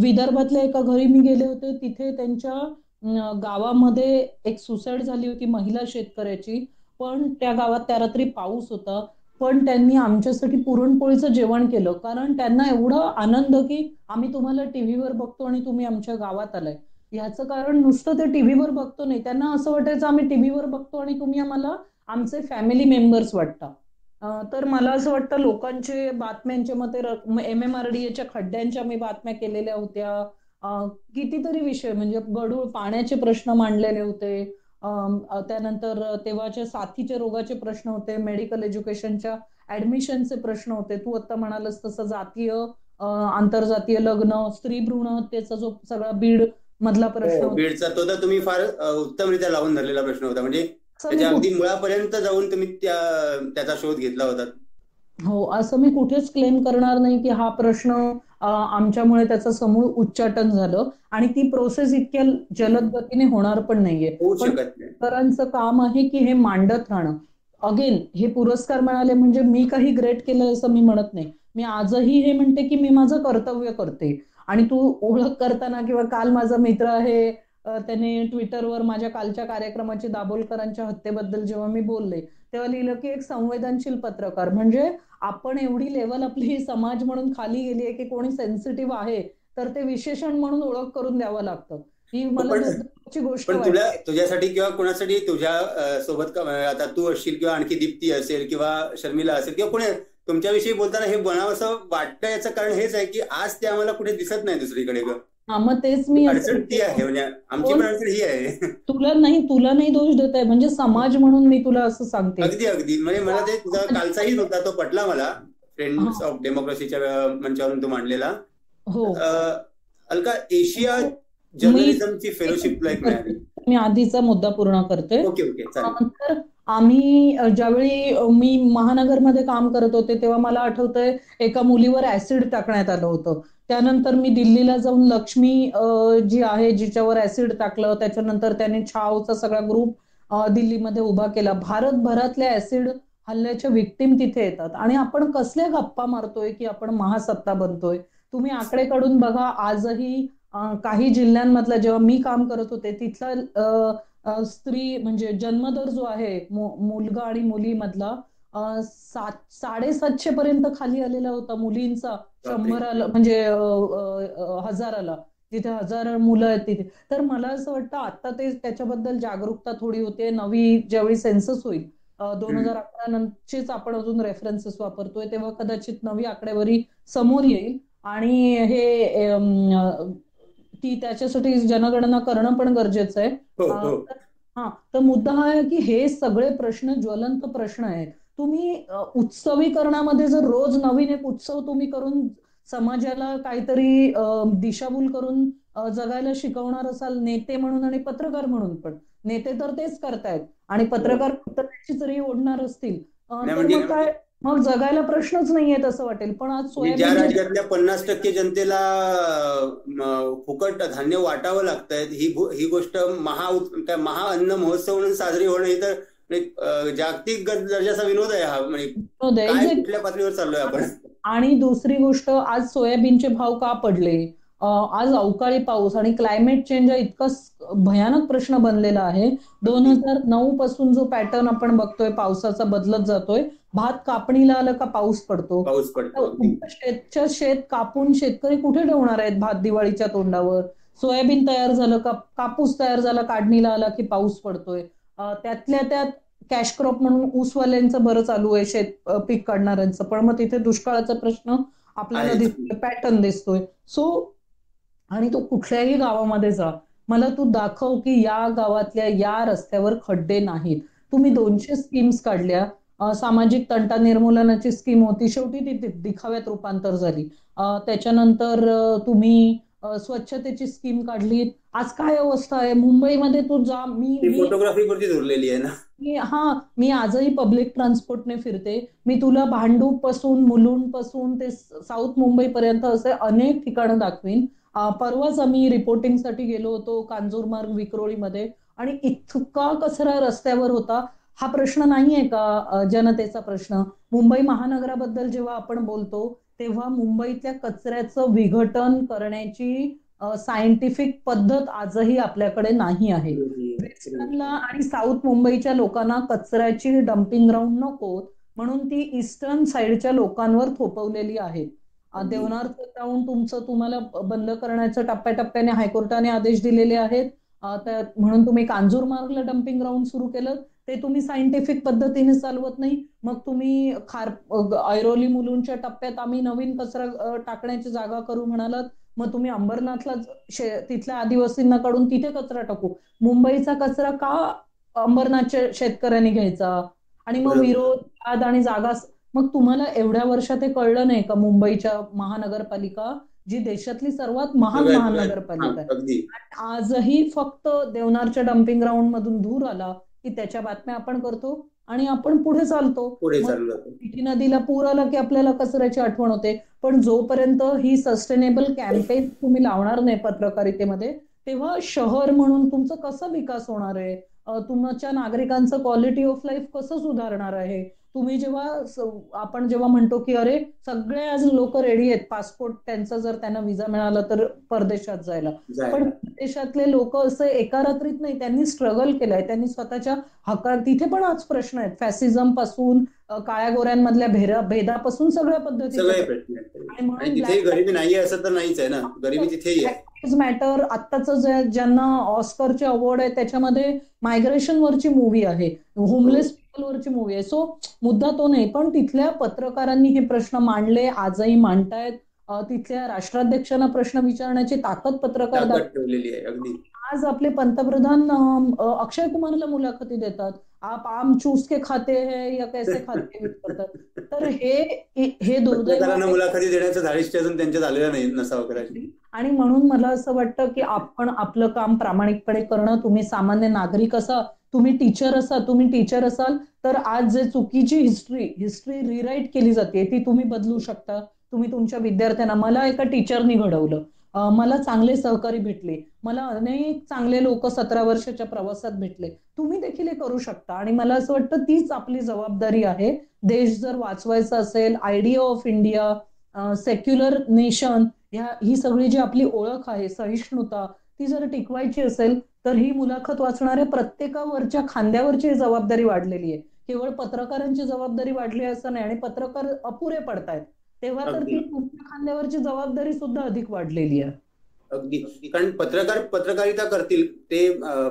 विदर्भातल्या एका घरी मी गेले होते, तिथे त्यांच्या गावामध्ये एक सुसाईड झाली होती महिला शेतकऱ्याची, पण त्या गावात त्या रात्री पाऊस होता, पण त्यांनी आमच्यासाठी पुरणपोळीचं जेवण केलं, कारण त्यांना एवढा आनंद की आम्ही तुम्हाला टीव्हीवर बघतो आणि तुम्ही आमच्या गावात आलाय. ह्याचं कारण नुसतं ते टीव्हीवर बघतो नाही, त्यांना असं वाटायचं आम्ही टीव्हीवर बघतो आणि तुम्ही आम्हाला आमचे फॅमिली मेंबर्स वाटता. तर मला असं वाटतं लोकांचे बातम्यांच्या मते MMRDAच्या खड्ड्यांच्या मी बातम्या केलेल्या होत्या, कितीतरी विषय, म्हणजे गढूळ पाण्याचे प्रश्न मांडलेले होते, त्यानंतर तेव्हाच्या साथीच्या रोगाचे प्रश्न होते, मेडिकल एज्युकेशनच्या ऍडमिशनचे प्रश्न होते, तू आता म्हणालस तसं जातीय आंतरजातीय लग्न, स्त्री भ्रूण हत्येचा जो सगळा बीड मधला प्रश्न, बीडचा तो तर तुम्ही फार उत्तमरित्या लावून धरलेला प्रश्न होता, म्हणजे त्याच्या अगदी मुळापर्यंत जाऊन तुम्ही त्याचा शोध घेतला होता. हो, असं मी कुठेच क्लेम करणार नाही की हा प्रश्न आमच्यामुळे त्याचं समूळ उच्चाटन झालं, आणि ती प्रोसेस इतक्या जलद गतीने होणार पण नाहीये. पत्रकारांचं काम आहे की हे मांडत राहणं. अगेन, हे पुरस्कार मिळाले म्हणजे मी काही ग्रेट केलं असं मी म्हणत नाही, मी आजही हे म्हणते की मी माझं कर्तव्य करते. आणि तू ओळख करताना, किंवा काल माझा मित्र आहे त्याने ट्विटरवर माझ्या कालच्या कार्यक्रमाची, दाभोलकरांच्या हत्येबद्दल जेव्हा मी बोलले तेव्हा लिहिलं की एक संवेदनशील पत्रकार, म्हणजे आपण एवढी लेवल आपली समाज म्हणून खाली गेली आहे की कोणी सेन्सिटिव्ह आहे तर ते विशेषण म्हणून ओळख करून द्यावं लागतं. ही मला गोष्ट वाटते. तुझ्यासाठी किंवा कोणासाठी, तुझ्या सोबत आता तू असशील किंवा आणखी दीप्ती असेल किंवा शर्मिला असेल किंवा कोणी तुमच्याविषयी बोलताना हे बनावं असं वाटतं, याचं कारण हेच आहे की आज ते आम्हाला कुठे दिसत नाही दुसरीकडे. मग तेच मी अडचण ती आहे, म्हणजे आमची पण अडचण ही आहे. तुला नाही दोष देत आहे, म्हणजे समाज म्हणून मी तुला असं सांगते. अगदी म्हणजे मला ते तुझा कालचाही होता तो पटला मला, फ्रेंड्स ऑफ डेमोक्रेसीच्या मंचावरून तू मांडलेला. हो. अलका, एशिया जर्नलिझमची फेलोशिप लाईक मिळाली. मी आधीचा मुद्दा पूर्ण करते. ओके ओके चालेल. तर आम्ही ज्यावेळी मी महानगरमध्ये काम करत होते तेव्हा मला आठवतंय एका मुलीवर ऍसिड टाकण्यात आलं होतं. त्यानंतर मी दिल्लीला जाऊन लक्ष्मी जी आहे जिच्यावर ऍसिड टाकलं, त्याच्यानंतर त्याने छावचा सगळा ग्रुप दिल्लीमध्ये उभा केला. भारतभरातल्या ऍसिड हल्ल्याच्या विक्टीम तिथे येतात आणि आपण कसल्या गप्पा मारतोय की आपण महासत्ता बनतोय. तुम्ही आकडे काढून बघा, आजही काही जिल्ह्यांमधला जेव्हा मी काम करत होते तिथला स्त्री म्हणजे जन्मदर जो आहे मुलगा आणि मुलीमधला 750 पर्यंत खाली आलेला होता मुलींचा 100 म्हणजे 1000, जिथे 1000 मुलं आहेत तिथे. तर मला असं वाटतं आता ते त्याच्याबद्दल जागरूकता थोडी होते. नवी ज्यावेळी सेन्सस होईल 2011 नंतरच आपण अजून रेफरन्सेस वापरतोय तेव्हा कदाचित नवी आकडेवारी समोर येईल आणि हे ती त्याच्यासाठी जनगणना करणं पण गरजेचं आहे. तर मुद्दा हा आहे की हे सगळे प्रश्न ज्वलंत प्रश्न आहेत. तुम्ही उत्सवीकरणामध्ये जर रोज नवीन एक उत्सव तुम्ही करून समाजाला काहीतरी दिशाभूल करून जगायला शिकवणार असाल नेते म्हणून आणि पत्रकार म्हणून, पण नेते तर तेच करतायत आणि पत्रकार फक्त त्याची जरी ओढणार असतील तर मग काय, मग जगायला प्रश्नच नाहीयेत असं वाटेल. पण आज ज्या राज्यातल्या 50% जनतेला फुकट धान्य वाटावं लागतंय ही गोष्ट महाअन्न महोत्सव म्हणून साजरी होणं ही तर जागतिक दर्जाचा विनोद आहे हा. म्हणजे कुठल्या पातळीवर चाललोय आपण. आणि दुसरी गोष्ट, आज सोयाबीनचे भाव का पडले, आज अवकाळी पाऊस आणि क्लायमेट चेंज हा इतका भयानक प्रश्न बनलेला आहे. 2009 पासून जो पॅटर्न आपण बघतोय पावसाचा बदलत जातोय. भात कापणीला आलं का पाऊस पडतो. शेत कापून शेतकरी कुठे ठेवणार आहेत भात दिवाळीच्या तोंडावर. सोयाबीन तयार झालं का, कापूस तयार झाला काढणीला आला की पाऊस पडतोय. त्यातल्या त्यात कॅश क्रॉप म्हणून ऊसवाल्यांचं बरं चालू आहे, शेत पीक काढणाऱ्यांचं, पण मग तिथे दुष्काळाचा प्रश्न आपल्याला दिसतोय, पॅटर्न दिसतोय. सो आणि तो कुठल्याही गावामध्ये जा, मला तू दाखव की या गावातल्या या रस्त्यावर खड्डे नाहीत. तुम्ही 200 स्कीम्स काढल्या, सामाजिक तंटा निर्मूलनाची स्कीम होती, शेवटी ती दिखाव्यात रूपांतर झाली. त्याच्यानंतर तुम्ही स्वच्छतेची स्कीम काढली, आज काय अवस्था आहे मुंबईमध्ये. तू जा, मी फोटोग्राफी वरती धरलेली आहे ना. मी आजही पब्लिक ट्रान्सपोर्टने फिरते. मी तुला भांडूप पासून मुलुंड पासून ते साऊथ मुंबई पर्यंत असे अनेक ठिकाणं दाखवीन. परवाच आम्ही रिपोर्टिंगसाठी गेलो होतो कांजूरमार्ग विक्रोळीमध्ये आणि इतका कचरा रस्त्यावर होता. हा प्रश्न नाहीये का जनतेचा प्रश्न. मुंबई महानगराबद्दल जेव्हा आपण बोलतो तेव्हा मुंबईतल्या कचऱ्याचं विघटन करण्याची सायंटिफिक पद्धत आजही आपल्याकडे नाही आहे. वेस्टर्नला आणि साऊथ मुंबईच्या लोकांना कचऱ्याची डम्पिंग ग्राउंड नको म्हणून ती ईस्टर्न साईडच्या लोकांवर थोपवलेली आहे. देवनारचं ग्राउंड तुम्हाला बंद करण्याचं टप्प्याटप्प्याने हायकोर्टाने आदेश दिलेले आहेत. म्हणून तुम्ही कांजूरमार्गला डम्पिंग ग्राउंड सुरू केलं, ते तुम्ही सायंटिफिक पद्धतीने चालवत नाही. मग तुम्ही ऐरोली मुलुंडच्या टप्प्यात आम्ही नवीन कचरा टाकण्याची जागा करू म्हणालात, मग तुम्ही अंबरनाथला तिथल्या आदिवासींना काढून तिथे कचरा टाकू. मुंबईचा कचरा का अंबरनाथच्या शेतकऱ्यांनी घ्यायचा आणि मग विरोध आणि जागा. मग तुम्हाला एवढ्या वर्षात हे कळलं नाही का मुंबईच्या महानगरपालिका जी देशातली सर्वात महान महानगरपालिका आहे, आजही फक्त देवनारच्या डम्पिंग ग्राउंड मधून धूर आला की त्याच्या बातम्या आपण करतो आणि आपण पुढे चालतो. मिठी नदीला पूर आला की आपल्याला कचऱ्याची आठवण होते. पण जोपर्यंत ही सस्टेनेबल कॅम्पेन तुम्ही लावणार नाही पत्रकारितेमध्ये, तेव्हा शहर म्हणून तुमचं कसं विकास होणार आहे, तुमच्या नागरिकांचं क्वालिटी ऑफ लाईफ कसं सुधारणार आहे. तुम्ही आपण जेव्हा म्हणतो की अरे सगळे आज लोक रेडी आहेत पासपोर्ट त्यांचा जर त्यांना विजा मिळाला तर परदेशात जायला, पण देशातले लोक असं एका रात्रीत नाही, त्यांनी स्ट्रगल केलंय, त्यांनी स्वतःच्या हक्का. तिथे पण आज प्रश्न आहेत, फॅसिझम पासून काळ्या गोऱ्यांमधल्या भेदापासून सगळ्या पद्धती. गरिबी नाही असं तर नाहीच आहे ना, गरिबी तिथेही आहे. मॅटर आत्ताचं ज्यांना ऑस्करचे अवॉर्ड आहे त्याच्यामध्ये मायग्रेशन वरची मूवी आहे, होमलेस वरची मूवी आहे. सो मुद्दा तो नाही, पण तिथल्या पत्रकारांनी हे प्रश्न मांडले, आजही मांडतायत. तिथल्या राष्ट्राध्यक्षांना प्रश्न विचारण्याची ताकद पत्रकार ठेवलेली आहे. अगदी आज आपले पंतप्रधान अक्षय कुमारला मुलाखती देतात. आप आम चूस के खाते हैं या कैसे खाते हैं विचारतात. तर हे दुर्दैव पत्रकारांना आहे. मुलाखती देण्याचं धारिष्ट्य अजून त्यांच्या झालेलं नाही नसावं कदाचित. आणि म्हणून मला असं वाटतं की आपण आपलं काम प्रामाणिकपणे करणं. तुम्ही सामान्य नागरिक असा, तुम्ही टीचर असाल तर आज जे चुकीची हिस्ट्री रिराईट केली जाते ती तुम्ही बदलू शकता. तुम्ही तुमच्या विद्यार्थ्यांना, मला एका टीचरनी घडवलं, मला चांगले सहकारी भेटले, मला अनेक चांगले लोक 17 वर्षाच्या प्रवासात भेटले. तुम्ही देखील हे करू शकता. आणि मला असं वाटतं तीच आपली जबाबदारी आहे. देश जर वाचवायचा असेल, idea of India, secular nation, ही सगळी जी आपली ओळख आहे, सहिष्णुता, ती जर टिकवायची असेल तर ही मुलाखत वाचणाऱ्या प्रत्येकावरच्या खांद्यावरची जबाबदारी वाढलेली आहे. केवळ पत्रकारांची जबाबदारी वाढली असं नाही. आणि पत्रकार अपुरे पडतायत तेव्हा तर ती तुमच्या खांद्यावरची जबाबदारी सुद्धा अधिक वाढलेली आहे. अगदी. कारण पत्रकार पत्रकारिता करतील ते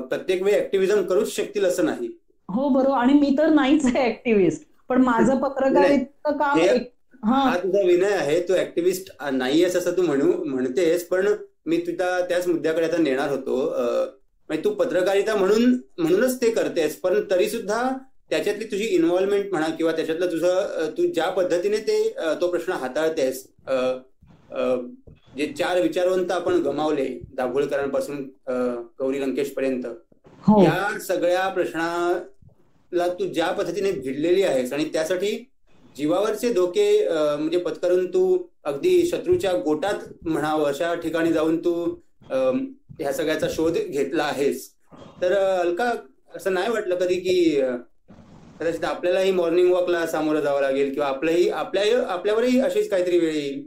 प्रत्येक वेळी ऍक्टिव्हिजम करूच शकतील असं नाही. हो बरोबर. आणि मी तर नाहीच आहे ऍक्टिव्हिस्ट, पण माझं पत्रकारिता काम हा तुझा विनय आहे. तू ऍक्टिव्हिस्ट नाहीयेस असं तू म्हणतेस, पण मी तुझ्या त्याच मुद्द्याकडे आता नेणार होतो. म्हणजे तू पत्रकारिता म्हणूनच ते करतेस, पण तरी सुद्धा त्याच्यातली तुझी इन्व्हॉल्वमेंट म्हणा किंवा त्याच्यातलं तू ज्या पद्धतीने तो प्रश्न हाताळतेस. जे 4 विचारवंत आपण गमावले, दाभोळकरांपासून गौरी लंकेश पर्यंत, या सगळ्या प्रश्नाला तू ज्या पद्धतीने भिडलेली आहेस आणि त्यासाठी जीवावरचे धोके म्हणजे पत्करून तू अगदी शत्रूच्या गोटात म्हणावं अशा ठिकाणी जाऊन तू ह्या सगळ्याचा शोध घेतला आहेस. तर अलका, असं नाही वाटलं कधी की कदाचित आपल्यालाही मॉर्निंग वॉकला सामोरं जावं लागेल किंवा आपल्यावरही अशीच काहीतरी वेळ येईल?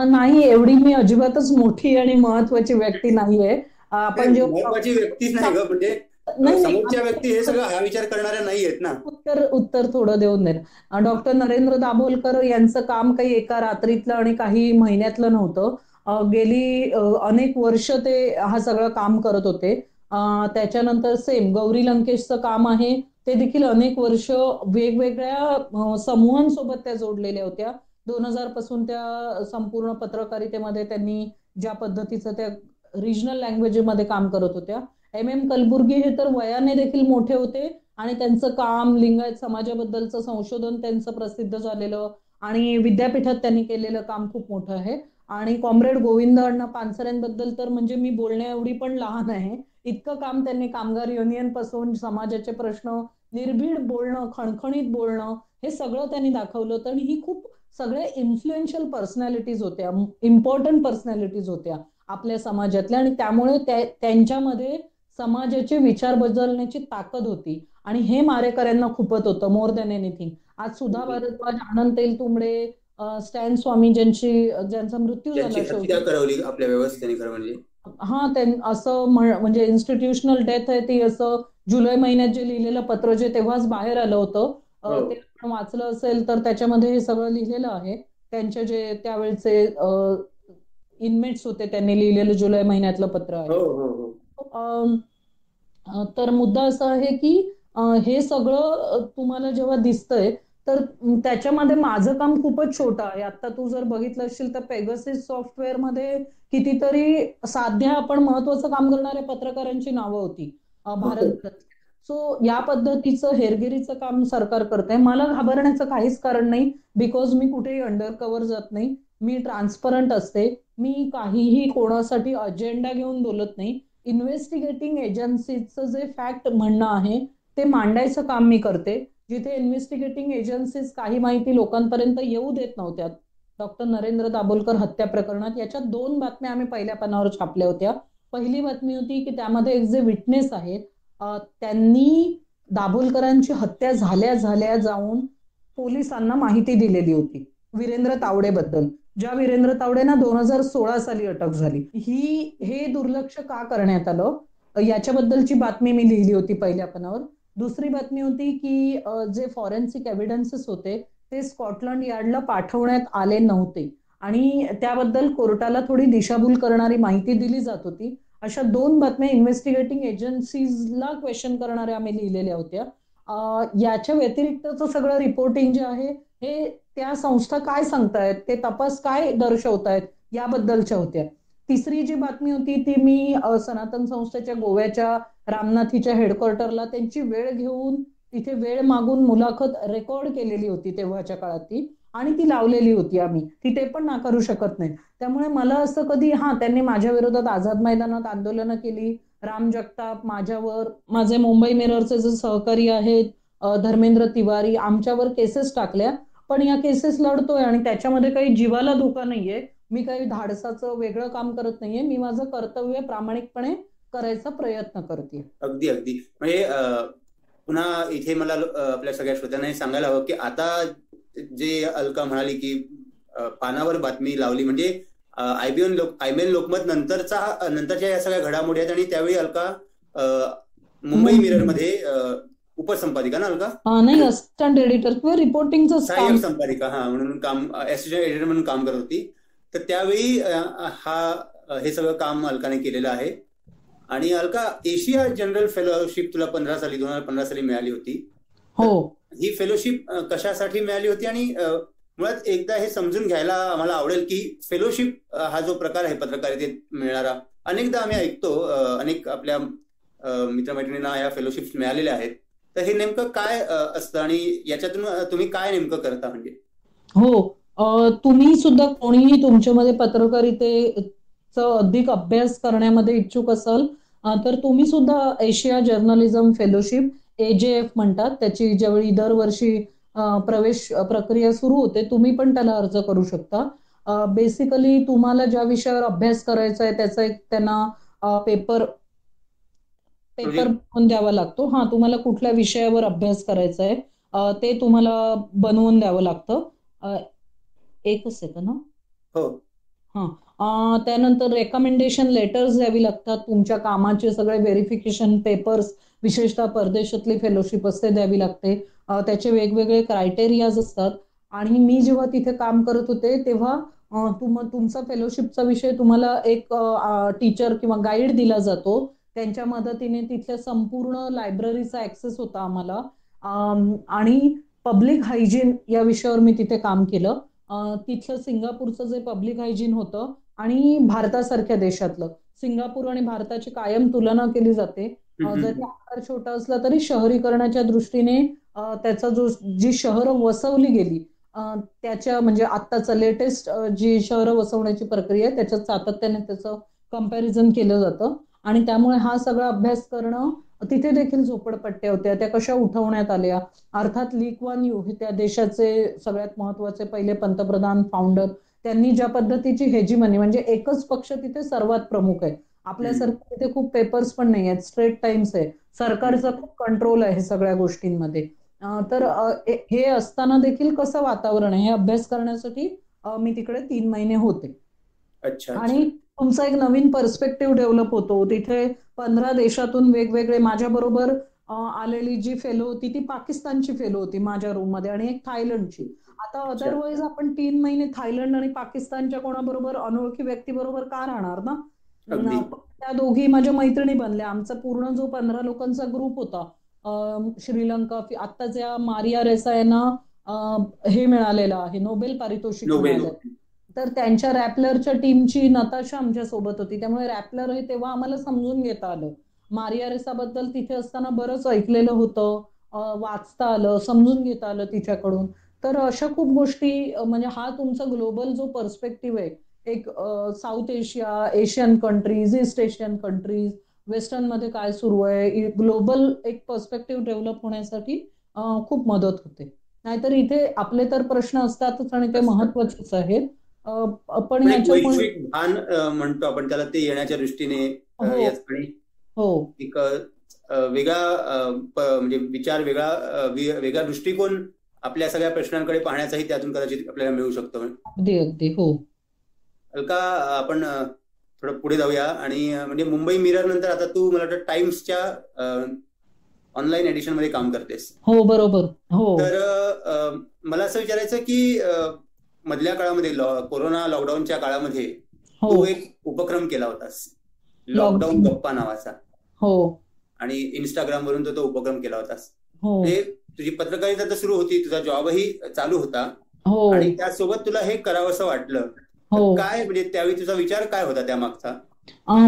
नाही, एवढी मी अजिबातच मोठी आणि महत्वाची व्यक्ती नाहीये. आपण महत्वाची व्यक्तीच नाही ग, म्हणजे समोरच्या व्यक्ती हे सगळं हा विचार करणाऱ्या नाहीयेत ना. उत्तर थोडं देऊन दे. डॉक्टर नरेंद्र दाभोलकर यांचं काम काही एका रात्रीतलं आणि काही महिन्यातलं नव्हतं. गेली अनेक वर्ष ते हा सगळं काम करत होते. त्याच्यानंतर सेम गौरी लंकेशचं काम आहे, ते देखील अनेक वर्ष वेगवेगळ्या समूहांसोबत त्या जोडलेल्या होत्या. 2000 पासून त्या संपूर्ण पत्रकारितेमध्ये त्यांनी ज्या पद्धतीचं त्या रिजनल लँग्वेजमध्ये काम करत होत्या. MM कलबुर्गी हे तर वयाने देखील मोठे होते आणि त्यांचं काम, लिंगायत समाजाबद्दलचं संशोधन त्यांचं प्रसिद्ध झालेलं आणि विद्यापीठात त्यांनी केलेलं काम खूप मोठं आहे. आणि कॉम्रेड गोविंद अण्णा पानसरेंबद्दल तर म्हणजे मी बोलण्या एवढी पण लहान आहे. इतकं काम त्यांनी कामगार युनियन पासून समाजाचे प्रश्न निर्भीड बोलणं, खणखणीत बोलणं, हे सगळं त्यांनी दाखवलं होतं. आणि ही खूप सगळ्या इन्फ्लुएन्शियल पर्सनॅलिटीज होत्या, इम्पॉर्टंट पर्सनॅलिटीज होत्या आपल्या समाजातल्या. आणि त्यामुळे त्यांच्यामध्ये समाजाचे विचार बदलण्याची ताकद होती आणि हे मारेकऱ्यांना खूपच होतं मोर दॅन एनिथिंग. आज सुधा भारद्वाज, आनंद तेलतुंबडे, स्टॅन स्वामी ज्यांचा मृत्यू झाला आपल्या व्यवस्थेने, खरं म्हणजे असं म्हणजे इन्स्टिट्यूशनल डेथ आहे ती, असं जुलै महिन्यात जे लिहिलेलं पत्र जे तेव्हाच बाहेर आलं होतं, ते आपण वाचलं असेल तर त्याच्यामध्ये हे सगळं लिहिलेलं आहे. त्यांचे जे त्यावेळेचे इनमेट्स होते त्यांनी लिहिलेलं जुलै महिन्यातलं पत्र आहे. तर मुद्दा असा आहे की हे सगळं तुम्हाला जेव्हा दिसतंय तर त्याच्यामध्ये माझं काम खूपच छोटं आहे. आता तू जर बघितलं असशील तर पेगासिस सॉफ्टवेअर मध्ये कितीतरी साध्या आपण महत्वाचं काम करणाऱ्या पत्रकारांची नावं होती भारतभरात. सो या पद्धतीचं हेरगिरीचं काम सरकार करतंय. मला घाबरण्याचं काहीच कारण नाही, बिकॉज मी कुठेही अंडर कव्हर जात नाही. मी ट्रान्सपरंट असते. मी काहीही कोणासाठी अजेंडा घेऊन बोलत नाही. इन्व्हेस्टिगेटिंग एजन्सीचं जे फॅक्ट म्हणणं आहे ते मांडायचं काम मी करते. जिथे इन्व्हेस्टिगेटिंग एजन्सीज काही माहिती लोकांपर्यंत येऊ देत नव्हत्या, डॉक्टर नरेंद्र दाभोलकर हत्या प्रकरणात, याच्या 2 बातम्या आम्ही पहिल्या पानावर छापल्या होत्या. पहिली बातमी होती की त्यामध्ये एक जे विटनेस आहेत त्यांनी दाभोलकरांची हत्या झाल्या जाऊन पोलिसांना माहिती दिलेली होती वीरेंद्र तावडेबद्दल, ज्या वीरेंद्र तावडेंना 2016 साली अटक झाली. हे दुर्लक्ष का करण्यात आलं याच्याबद्दलची बातमी मी लिहिली होती पहिल्या पानावर. दुसरी बातमी होती की जे फॉरेन्सिक एव्हिडन्सेस होते ते स्कॉटलंड यार्डला पाठवण्यात आले नव्हते आणि त्याबद्दल कोर्टाला थोडी दिशाभूल करणारी माहिती दिली जात होती. अशा 2 बातम्या इन्व्हेस्टिगेटिंग एजन्सीजला क्वेश्चन करणाऱ्या आम्ही लिहिलेल्या होत्या. याच्या व्यतिरिक्तचं सगळं रिपोर्टिंग जे आहे हे त्या संस्था काय सांगतायत, ते तपास काय दर्शवतायत याबद्दलच्या होत्या. तिसरी जी बातमी होती ती मी सनातन संस्थेच्या गोव्याच्या रामनाथीच्या हेडक्वार्टरला त्यांची वेळ घेऊन तिथे वेळ मागून मुलाखत रेकॉर्ड केलेली होती तेव्हाच्या काळात ती, आणि ती लावलेली होती आम्ही, ती ते पण नाकारू शकत नाही. त्यामुळे मला असं कधी त्यांनी माझ्या विरोधात आझाद मैदानात आंदोलनं केली, राम जगताप माझ्यावर, माझे मुंबई मिररचे जे सहकारी आहेत धर्मेंद्र तिवारी, आमच्यावर केसेस टाकल्या. पण या केसेस लढतोय आणि त्याच्यामध्ये काही जीवाला धोका नाहीये. मी काही धाडसाचं वेगळं काम करत नाहीये. मी माझं कर्तव्य प्रामाणिकपणे करायचा प्रयत्न करते. अगदी अगदी. म्हणजे पुन्हा इथे मला आपल्या सगळ्या श्रोत्यांना हे सांगायला हवं की आता जे अलका म्हणाली की पानावर बातमी लावली, म्हणजे IBN लोकमत नंतरच्या या सगळ्या घडामोडी आहेत, आणि त्यावेळी अलका मुंबई मिरर मध्ये उपसंपादिका ना अलका? नाही, असिस्टंट एडिटर किंवा रिपोर्टिंगचं सहाय्यक संपादिका म्हणून काम, असिस्टंट एडिटर म्हणून काम करत होती. तर त्यावेळी हे सगळं काम अलकाने केलेलं आहे. आणि अलका, एशिया जनरल फेलोशिप तुला 2015 साली मिळाली होती. हो. ही फेलोशिप कशासाठी मिळाली होती, आणि मुळात एकदा हे समजून घ्यायला आम्हाला आवडेल की फेलोशिप हा जो प्रकार आहे पत्रकारितेत मिळणारा, अनेकदा आम्ही ऐकतो, अनेक आपल्या मित्रमैत्रिणींना या फेलोशिप मिळालेल्या आहेत. तर हे नेमकं काय असतं आणि याच्यातून तुम्ही काय नेमकं करता? म्हणजे तुम्ही सुद्धा कोणीही तुमच्यामध्ये पत्रकारितेचा अधिक अभ्यास करण्यामध्ये इच्छुक असाल तर तुम्ही सुद्धा एशिया जर्नलिझम फेलोशिप, AJF म्हणतात, त्याची ज्यावेळी दरवर्षी प्रवेश प्रक्रिया सुरू होते, तुम्ही पण त्याला अर्ज करू शकता. बेसिकली तुम्हाला ज्या विषयावर अभ्यास करायचा आहे त्याचा एक त्यांना पेपर बनवून द्यावा लागतो. तुम्हाला कुठल्या विषयावर अभ्यास करायचा आहे ते तुम्हाला बनवून द्यावं लागतं. एकच सेकंड. त्यानंतर रेकमेंडेशन लेटर्स द्यावी लागतात. तुमच्या कामाचे सगळे व्हेरिफिकेशन पेपर्स, विशेषतः परदेशातली फेलोशिप असते, द्यावी लागते. त्याचे वेगवेगळे क्रायटेरियाज असतात. आणि मी जेव्हा तिथे काम करत होते तेव्हा तुमचा फेलोशिपचा विषय तुम्हाला एक टीचर किंवा गाईड दिला जातो. त्यांच्या मदतीने तिथल्या संपूर्ण लायब्ररीचा ऍक्सेस होता आम्हाला. आणि पब्लिक हायजीन या विषयावर मी तिथे काम केलं. तिथलं सिंगापूरचं जे पब्लिक हायजीन होतं आणि भारतासारख्या देशातलं, सिंगापूर आणि भारताची कायम तुलना केली जाते. जरी आकार छोटा असला तरी शहरीकरणाच्या दृष्टीने त्याचा जी शहरं वसवली गेली त्याच्या, म्हणजे आत्ताचं लेटेस्ट जी शहरं वसवण्याची प्रक्रिया आहे त्याच्यात सातत्याने त्याचं कम्पॅरिझन केलं जातं. आणि त्यामुळे हा सगळा अभ्यास करणं, तिथे देखील झोपडपट्ट्या होत्या, त्या कशा उठवण्यात आल्या. अर्थात ली क्वान यू हे त्या देशाचे सगळ्यात महत्वाचे पहिले पंतप्रधान, फाउंडर, त्यांनी ज्या पद्धतीची हेजिमनी, म्हणजे एकच पक्ष तिथे सर्वात प्रमुख आहे. आपल्यासारखं तिथे खूप पेपर्स पण नाही आहेत, स्ट्रेट टाइम्स आहे, सरकारचा खूप कंट्रोल आहे सगळ्या गोष्टींमध्ये. तर हे असताना देखील कसं वातावरण आहे हे अभ्यास करण्यासाठी मी तिकडे 3 महिने होते. आणि तुमचा एक नवीन पर्स्पेक्टिव्ह डेव्हलप होतो. तिथे 15 देशातून वेगवेगळे, माझ्या बरोबर आलेली जी फेलो होती ती पाकिस्तानची फेलो होती माझ्या रूम मध्ये, आणि एक थायलंडची. आता अदरवाईज आपण 3 महिने थायलंड आणि पाकिस्तानच्या कोणाबरोबर, अनोळखी व्यक्तीबरोबर का राहणार ना. त्या दोघी माझ्या मैत्रिणी बनल्या. आमचा पूर्ण जो 15 लोकांचा ग्रुप होता, श्रीलंका, आता ज्या मारिया रेसा यांना हे मिळालेलं आहे, नोबेल पारितोषिक मिळालं, तर त्यांच्या रॅपलरच्या टीमची नताशा आमच्या सोबत होती. त्यामुळे रॅपलर हे तेव्हा आम्हाला समजून घेता आलं. मारिया रेसाबद्दल तिथे असताना बरंच ऐकलेलं होतं, वाचता आलं, समजून घेता आलं तिच्याकडून. तर अशा खूप गोष्टी, म्हणजे हा तुमचा ग्लोबल जो पर्स्पेक्टिव्ह आहे, एक south Asia, Asian countries, east Asian countries, western मध्ये काय सुरू आहे, ग्लोबल एक पर्स्पेक्टिव्ह डेव्हलप होण्यासाठी खूप मदत होते. नाहीतर इथे आपले तर प्रश्न असतातच आणि ते महत्वाचेच आहेत. पण भान म्हणतो आपण त्याला, ते येण्याच्या दृष्टीने एक वेगळा, म्हणजे विचार, वेगळा दृष्टिकोन आपल्या सगळ्या प्रश्नांकडे पाहण्याचाही त्यातून कदाचित आपल्याला मिळू शकतो. अगदी अगदी. हो अलका, आपण थोडं पुढे जाऊया. आणि म्हणजे मुंबई मिरर नंतर आता तू, मला वाटतं, टाइम्सच्या ऑनलाईन एडिशन मध्ये काम करतेस. हो बरोबर. हो. तर मला असं विचारायचं की मधल्या काळामध्ये, कोरोना लॉकडाऊनच्या काळामध्ये तू एक उपक्रम केला होतास, लॉकडाऊन गप्पा नावाचा. हो. आणि इंस्टाग्राम वरून तो उपक्रम केला होतास. हे तुझी पत्रकारिता तर सुरू होती, तुझा जॉबही चालू होता, आणि त्यासोबत तुला हे करावंसं वाटलं. काय, म्हणजे त्यावेळी तुझा विचार काय होता त्या मागचा?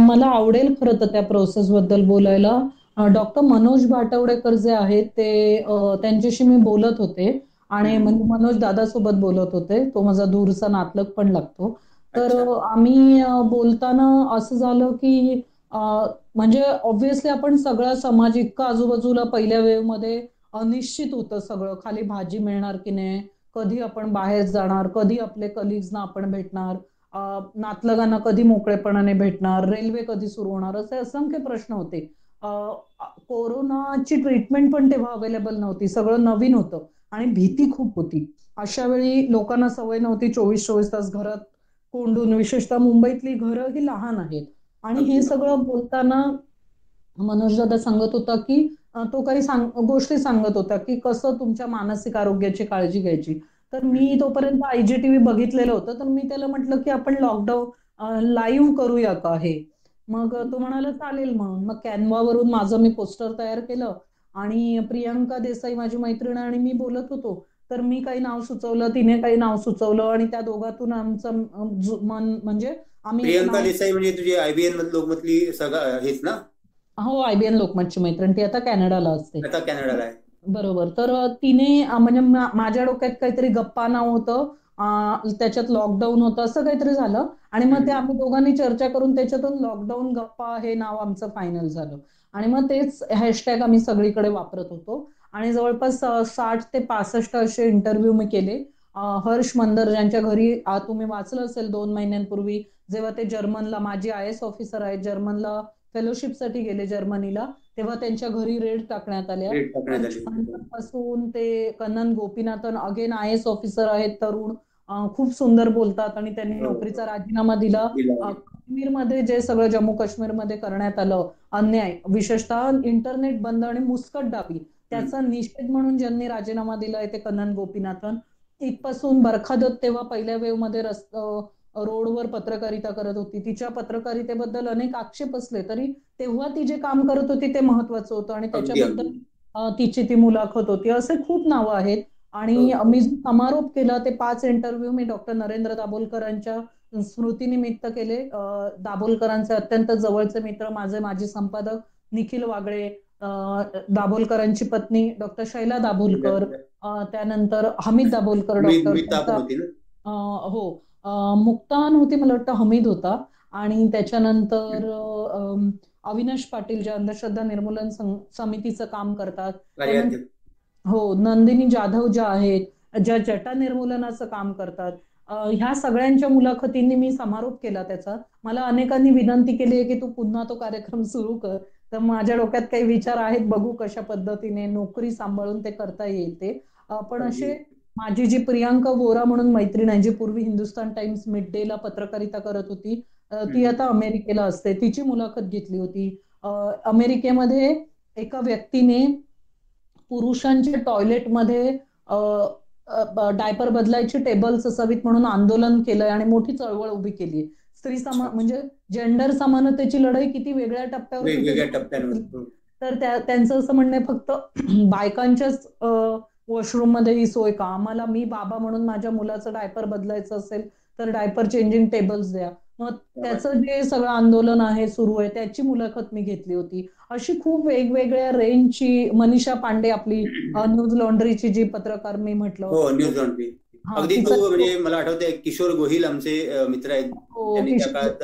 मला आवडेल खरं तर त्या प्रोसेस बद्दल बोलायला. डॉक्टर मनोज भाटवडेकर जे आहेत ते त्यांच्याशी मी बोलत होते आणि म्हणजे मनोज दादासोबत बोलत होते. तो माझा दूरचा नातलग पण लागतो. तर आम्ही बोलताना असं झालं की म्हणजे ऑब्व्हियसली आपण सगळा समाज इतका आजूबाजूला पहिल्या वेव्ह मध्ये अनिश्चित होतं सगळं. खाली भाजी मिळणार की नाही, कधी आपण बाहेर जाणार, कधी आपले कलिग्सना आपण भेटणार, नातलगांना कधी मोकळेपणाने भेटणार, रेल्वे कधी सुरू होणार, असे असंख्य प्रश्न होते. कोरोनाची ट्रीटमेंट पण तेव्हा अवेलेबल नव्हती, सगळं नवीन होतं आणि भीती खूप होती. अशा वेळी लोकांना सवय नव्हती 24-24 तास घरात कोंडून, विशेषतः मुंबईतली घरं ही लहान आहेत. आणि हे सगळं बोलताना मनोज दादा सांगत होता की तो काही गोष्टी सांगत होता की कसं तुमच्या मानसिक आरोग्याची काळजी घ्यायची. तर मी तोपर्यंत IGTV बघितलेलं होतं, तर मी त्याला म्हटलं की आपण लॉकडाऊन लाईव्ह करूया का हे. मग तो म्हणाला चालेल म्हणून. मग कॅनवावरून माझं मी पोस्टर तयार केलं आणि प्रियांका देसाई माझी मैत्रीण आणि मी बोलत होतो. तर मी काही नाव सुचवलं, तिने काही नाव सुचवलं आणि त्या दोघातून आमचं म्हणजे आम्ही प्रियांका देसाई म्हणजे तुझी IBN लोकमतली हेच ना? हो, IBN लोकमतची मैत्रीण. ती आता कॅनडाला असते. आता कॅनडाला आहे. बरोबर. तर तिने म्हणजे माझ्या डोक्यात काहीतरी गप्पा नाव होतं, त्याच्यात लॉकडाऊन होतं, असं काहीतरी झालं आणि मग ते आम्ही दोघांनी चर्चा करून त्याच्यातून लॉकडाऊन गप्पा हे नाव आमचं फायनल झालं. आणि मग तेच हॅशटॅग आम्ही सगळीकडे वापरत होतो आणि जवळपास 60 ते 65 असे इंटरव्ह्यू मी केले. हर्ष मंदर ज्यांच्या घरी तुम्ही वाचलं असेल 2 महिन्यांपूर्वी, जेव्हा ते जर्मनला, माझी IAS ऑफिसर आहेत, जर्मनला फेलोशिपसाठी गेले जर्मनीला, तेव्हा त्यांच्या घरी रेड टाकण्यात आल्या. पासून ते Kannan Gopinathan, again IAS officer आहेत, तरुण, खूप सुंदर बोलतात आणि त्यांनी नोकरीचा राजीनामा दिला. काश्मीरमध्ये जे सगळं जम्मू काश्मीरमध्ये करण्यात आलं अन्याय, विशेषतः इंटरनेट बंद आणि मुस्कटदाबी, त्याचा निषेध म्हणून ज्यांनी राजीनामा दिलाय ते कन्नन गोपीनाथन. इथपासून बरखा दत्त तेव्हा पहिल्या वेव्ह मध्ये रोडवर पत्रकारिता करत होती. तिच्या पत्रकारितेबद्दल अनेक आक्षेप असले तरी तेव्हा ती जे काम करत होती ते महत्वाचं होतं आणि त्याच्याबद्दल तिची ती मुलाखत होती. असे खूप नावं आहेत. आणि मी समारोप केला ते 5 इंटरव्ह्यू मी डॉक्टर नरेंद्र दाभोलकरांच्या स्मृतीनिमित्त केले. दाभोलकरांचे अत्यंत जवळचे मित्र, माझे माजी संपादक निखिल वागळे, दाभोलकरांची पत्नी डॉक्टर शैला दाभोलकर, त्यानंतर हमीद दाभोलकर, डॉक्टर हो मुक्तान होती, मला वाटतं हमीद होता, आणि त्याच्यानंतर अविनाश पाटील जे अंधश्रद्धा निर्मूलन समितीचं काम करतात, हो, नंदिनी जाधव ज्या आहेत, ज्या जटा निर्मूलनाचं काम करतात, ह्या सगळ्यांच्या मुलाखतींनी मी समारोप केला त्याचा. मला अनेकांनी विनंती केली आहे की तू पुन्हा तो कार्यक्रम सुरू कर. तर माझ्या डोक्यात काही विचार आहेत, बघू कशा पद्धतीने नोकरी सांभाळून ते करता येईल ते. पण असे माझी जी प्रियांका वोरा म्हणून मैत्रीण आहे, जी पूर्वी हिंदुस्तान टाइम्स मिड डे ला पत्रकारिता करत होती, ती आता अमेरिकेला असते, तिची मुलाखत घेतली होती. अमेरिकेमध्ये एका व्यक्तीने पुरुषांच्या टॉयलेटमध्ये डायपर बदलायची टेबल्स असावीत म्हणून आंदोलन केलंय आणि मोठी चळवळ उभी केली. स्त्री म्हणजे जेंडर समानतेची लढाई किती वेगळ्या टप्प्यावर. तर त्यांचं असं म्हणणं फक्त बायकांच्याच वॉशरूम मध्ये ही सोय का? आम्हाला, मी बाबा म्हणून माझ्या मुलाचं डायपर बदलायचं असेल तर डायपर चेंजिंग टेबल्स द्या. मग त्याचं जे सगळं आंदोलन आहे सुरू आहे त्याची मुलाखत मी घेतली होती. अशी खूप वेगवेगळ्या रेंजची, मनीषा पांडे आपली न्यूज लॉन्ड्रीची जी पत्रकार मी म्हटलं, हो न्यूज लॉन्ड्री, अगदी म्हणजे मला आठवतंय किशोर गोहिल आमचे मित्र आहेत, त्यांनी त्या काळात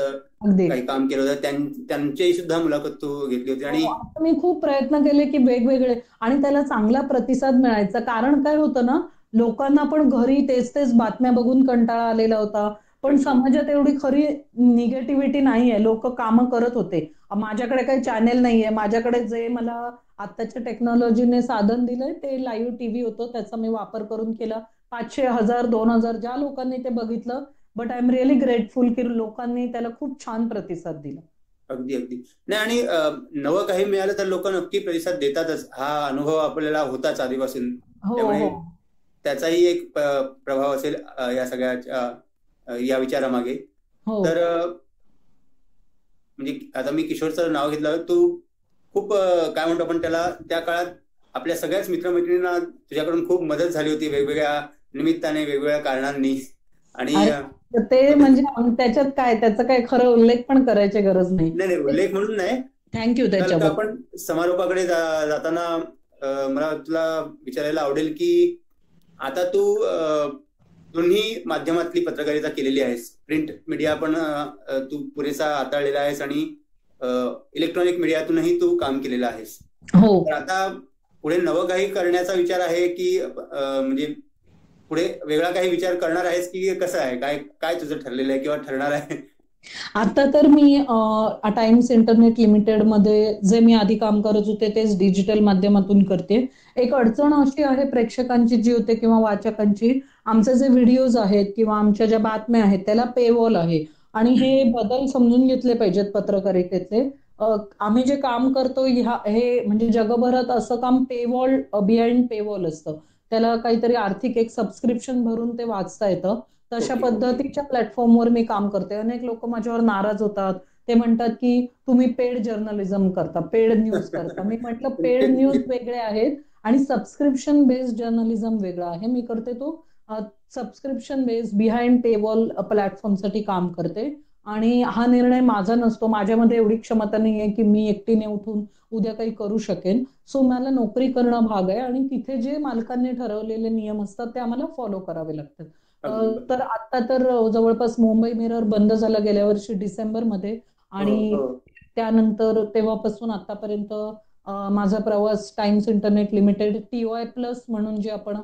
काही काम केलं होतं, त्यांची सुद्धा मुलाखत तू घेतली होती. आणि मी खूप प्रयत्न केले की वेगवेगळे, आणि त्याला चांगला प्रतिसाद मिळायचा. कारण काय होतं ना, लोकांना पण घरी तेच तेच बातम्या बघून कंटाळा आलेला होता, पण समाजात एवढी खरी निगेटिव्हिटी नाहीये. लोक कामं करत होते. माझ्याकडे काही चॅनेल नाहीये, माझ्याकडे जे मला आत्ताच्या टेक्नॉलॉजीने साधन दिलंय ते लाईव्ह टीव्ही होतं, त्याचा मी वापर करून केला. 500, 1000, 2000 ज्या लोकांनी ते बघितलं, but I am really grateful की लोकांनी त्याला खूप छान प्रतिसाद दिला. अगदी अगदी नाही, आणि नवं काही मिळालं तर लोक नक्की प्रतिसाद देतातच. हा अनुभव आपल्याला होताच आधीपासून, त्यामुळे त्याचाही एक प्रभाव असेल या सगळ्या या विचारामागे. तर म्हणजे आता मी किशोरचं नाव घेतलं, तू खूप काय म्हणतो आपण त्याला, त्या काळात आपल्या सगळ्याच मित्रमैत्रिणींना तुझ्याकडून खूप मदत झाली होती वेगवेगळ्या निमित्ताने, वेगवेगळ्या कारणांनी. आणि ते म्हणजे त्याच्यात काय, त्याचा काय खरं उल्लेख पण करायची गरज नाही. उल्लेख म्हणून नाही, थँक्यू. त्याच्याबद्दल आपण समारोपाकडे जाताना मला तुला विचारायला आवडेल की आता तू दोन्ही माध्यमातली पत्रकारिता केलेली आहेस. प्रिंट मीडिया पण तू पुरेसा हाताळलेला आहेस आणि इलेक्ट्रॉनिक मीडियातूनही तू काम केलेलं आहेस. हो. तर आता पुढे नवं काही करण्याचा विचार आहे की म्हणजे पुढे वेगळा काही विचार करणार आहेस की कसं आहे, काय काय तुझं ठरलेलं आहे किंवा ठरणार आहे? आता तर मी टाइम्स इंटरनेट लिमिटेड मध्ये जे मी आधी काम करत होते तेच डिजिटल माध्यमातून करते. एक अडचण अशी आहे प्रेक्षकांची जी होते किंवा वाचकांची, आमचे जे व्हिडिओज आहेत किंवा आमच्या ज्या बातम्या आहेत त्याला पेवॉल आहे आणि हे बदल समजून घेतले पाहिजेत पत्रकारितेचे. आम्ही जे काम करतो हे म्हणजे जगभरात असं काम पेवॉल बिहाइंड पेवॉल असतं. त्याला काहीतरी आर्थिक एक सबस्क्रिप्शन भरून ते वाचता येतं. तशा पद्धतीच्या प्लॅटफॉर्मवर मी काम करते. अनेक लोक माझ्यावर नाराज होतात. ते म्हणतात की तुम्ही पेड जर्नलिझम करता, पेड न्यूज करता. मी म्हटलं पेड न्यूज वेगळे आहेत आणि सबस्क्रिप्शन बेस्ड जर्नलिझम वेगळा आहे. मी करते तो सबस्क्रिप्शन बेस्ड बिहाइंड पेवॉल प्लॅटफॉर्मसाठी काम करते आणि हा निर्णय माझा नसतो. माझ्यामध्ये एवढी क्षमता नाहीये की मी एकटीने उठून उद्या काही करू शकेन. सो मला नोकरी करणं भाग आहे आणि तिथे जे मालकांनी ठरवलेले नियम असतात ते आम्हाला फॉलो करावे लागतात. तर आता तर जवळपास मुंबई मिरर बंद झाला गेल्या वर्षी डिसेंबरमध्ये आणि त्यानंतर तेव्हापासून आतापर्यंत माझा प्रवास टाइम्स इंटरनेट लिमिटेड TOI+ म्हणून जे आपण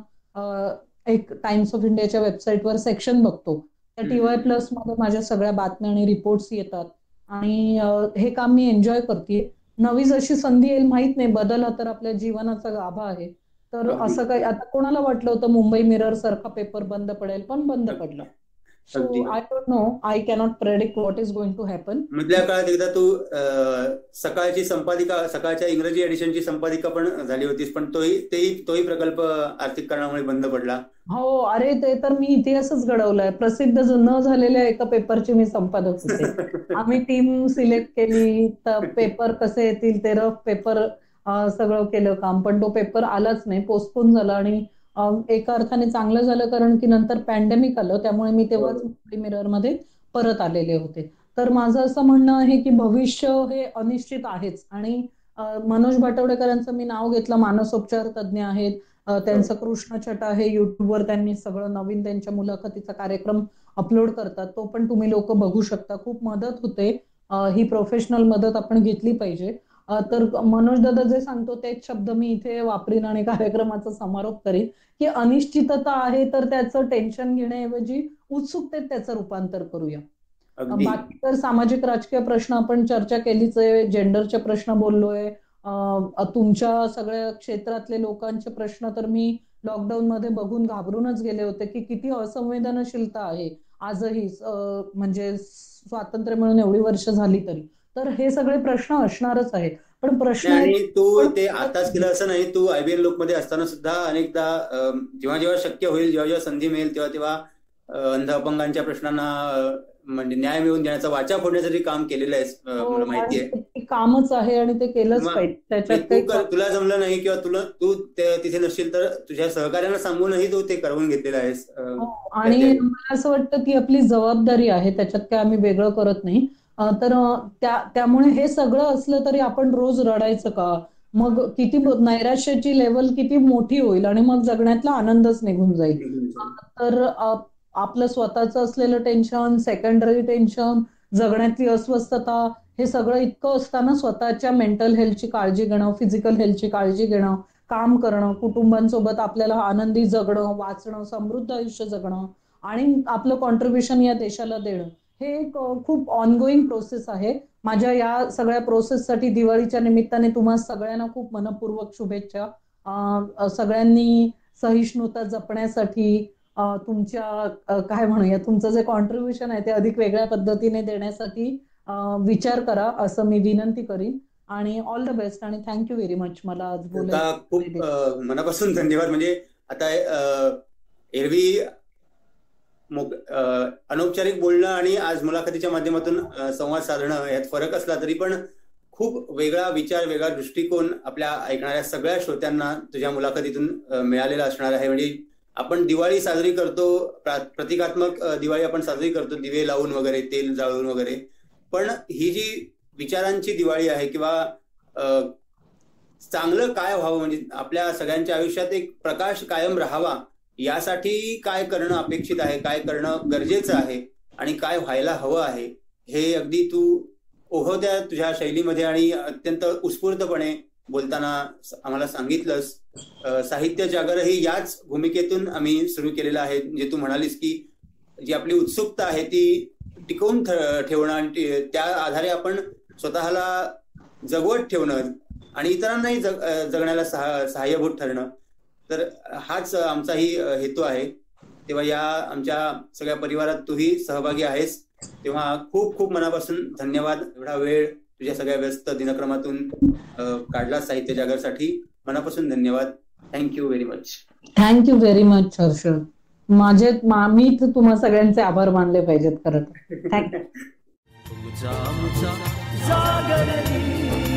एक टाइम्स ऑफ इंडियाच्या वेबसाईटवर सेक्शन बघतो त्या TOI+ मध्ये माझ्या सगळ्या बातम्या आणि रिपोर्ट्स येतात आणि हे काम मी एन्जॉय करते. नवी जशी संधी येईल माहित नाही. बदल हा तर आपल्या जीवनाचा गाभा आहे. तर असं काही आता कोणाला वाटलं होतं मुंबई मिरर सारखा पेपर बंद पडेल, पण बंद पडला. So I don't know, I cannot predict what is going to happen. मधल्या काळात एकदा तू सकाळची संपादिका, सकाळच्या इंग्रजी एडिशनची संपादिका पण झाली होतीस, पण तोही प्रकल्प आर्थिक कारणामुळे बंद पडला. हो, अरे ते तर मी इतिहासच घडवलाय. प्रसिद्ध न झालेल्या एका पेपरची मी संपादक होते. आम्ही टीम सिलेक्ट केली, तर पेपर कसे येतील ते रफ पेपर सगळं केलं काम, पण तो पेपर आलाच नाही, पोस्टपोन झाला आणि एका अर्थाने चांगलं झालं कारण की नंतर पॅन्डेमिक आलं. त्यामुळे मी तेव्हाच मुंबई मिरर मध्ये परत आलेले होते. तर माझं असं म्हणणं आहे की भविष्य हे अनिश्चित आहेच आणि मनोज बाटवडेकरांचं मी नाव घेतलं, मानसोपचार तज्ज्ञ आहेत. त्यांचं कृष्ण छटा आहे युट्यूबवर, त्यांनी सगळं नवीन त्यांच्या मुलाखतीचा कार्यक्रम अपलोड करतात. तो पण तुम्ही लोक बघू शकता. खूप मदत होते. ही प्रोफेशनल मदत आपण घेतली पाहिजे. तर मनोज दादा जे सांगतो तेच शब्द मी इथे वापरीन आणि कार्यक्रमाचा समारोप करीन की अनिश्चितता आहे तर त्याचं टेन्शन घेण्याऐवजी उत्सुकतेत त्याचं रूपांतर करूया. बाकी तर सामाजिक राजकीय प्रश्न आपण चर्चा केलीच आहे, जेंडरचे प्रश्न बोललोय, तुमच्या सगळ्या क्षेत्रातले लोकांचे प्रश्न तर मी लॉकडाऊन मध्ये बघून घाबरूनच गेले होते की किती असंवेदनशीलता आहे आजही, म्हणजे स्वातंत्र्य मिळून एवढी वर्ष झाली तरी. तर हे सगळे प्रश्न असणारच आहेत. पण प्रश्न आणि तू ते आताच केलं असं नाही, तू IBN लोकमध्ये असताना सुद्धा अनेकदा जेव्हा जेव्हा शक्य होईल, जेव्हा जेव्हा संधी मिळेल तेव्हा तेव्हा अंध अपंगांच्या प्रश्नांना म्हणजे न्याय मिळवून देण्याचा वाचा फोडण्यासाठी काम केलेलं आहे, मला माहिती आहे. कामच आहे आणि ते केलंच पाहिजे. त्याच्यात तुला जमलं नाही किंवा तू तिथे नसशील तर तुझ्या सहकार्यांना सांगूनही तू ते करवून घेतलेलं आहेस. आणि मला असं वाटतं की आपली जबाबदारी आहे, त्याच्यात काय आम्ही वेगळं करत नाही. तर त्यामुळे हे सगळं असलं तरी आपण रोज रडायचं का? मग किती नैराश्याची लेवल किती मोठी होईल आणि मग जगण्यातला आनंदच निघून जाईल. तर आपलं स्वतःचं असलेलं टेन्शन, सेकंडरी टेन्शन, जगण्यातली अस्वस्थता, हे सगळं इतकं असताना स्वतःच्या मेंटल हेल्थची काळजी घेणं, फिजिकल हेल्थची काळजी घेणं, काम करणं, कुटुंबांसोबत आपल्याला आनंदी जगणं, वाचणं, समृद्ध आयुष्य जगणं आणि आपलं कॉन्ट्रीब्युशन या देशाला देणं, हे एक खूप ऑनगोईंग प्रोसेस आहे. माझ्या या सगळ्या प्रोसेससाठी दिवाळीच्या निमित्ताने तुम्हा सगळ्यांना खूप मनपूर्वक शुभेच्छा. सगळ्यांनी सहिष्णुता जपण्यासाठी तुमच्या काय म्हणूया तुमचं जे कॉन्ट्रीब्युशन आहे ते अधिक वेगळ्या पद्धतीने देण्यासाठी विचार करा असं मी विनंती करीन. आणि ऑल द बेस्ट आणि थँक्यू व्हेरी मच. मला आज बोलायचं खूप मनापासून धन्यवाद. म्हणजे आता एरवी अनौपचारिक बोलणं आणि आज मुलाखतीच्या माध्यमातून संवाद साधणं यात फरक असला तरी पण खूप वेगळा विचार, वेगळा दृष्टिकोन आपल्या ऐकणाऱ्या सगळ्या श्रोत्यांना तुझ्या मुलाखतीतून मिळालेला असणार आहे. म्हणजे आपण दिवाळी साजरी करतो, प्रतिकात्मक दिवाळी आपण साजरी करतो, दिवे लावून वगैरे, तेल जाळून वगैरे, पण ही जी विचारांची दिवाळी आहे किंवा चांगलं काय व्हावं, म्हणजे आपल्या सगळ्यांच्या आयुष्यात एक प्रकाश कायम राहावा यासाठी काय करणं अपेक्षित आहे, काय करणं गरजेचं आहे आणि काय व्हायला हवं आहे हे अगदी तू ओहद्या तुझ्या शैलीमध्ये आणि अत्यंत उत्स्फूर्तपणे बोलताना आम्हाला सांगितलंस. साहित्य जागर ही याच भूमिकेतून आम्ही सुरू केलेलं आहे. जे तू म्हणालीस की जी आपली उत्सुकता आहे ती टिकवून ठेवणं आणि त्या आधारे आपण स्वतःला जगवत ठेवणं आणि इतरांनाही जगण्याला सहाय्यभूत ठरणं, तर हाच आमचाही हेतू आहे. तेव्हा या आमच्या सगळ्या परिवारात तूही सहभागी आहेस, तेव्हा खूप खूप मनापासून धन्यवाद. एवढा वेळ तुझ्या सगळ्या व्यस्त दिनक्रमातून काढला साहित्य जागरसाठी. मनापासून धन्यवाद. Thank you very much. Thank you very much Harshad. मी तुम्हा सगळ्यांचे आभार मानले पाहिजेत खरं तर. थँक्यू. तुझा जागरदीप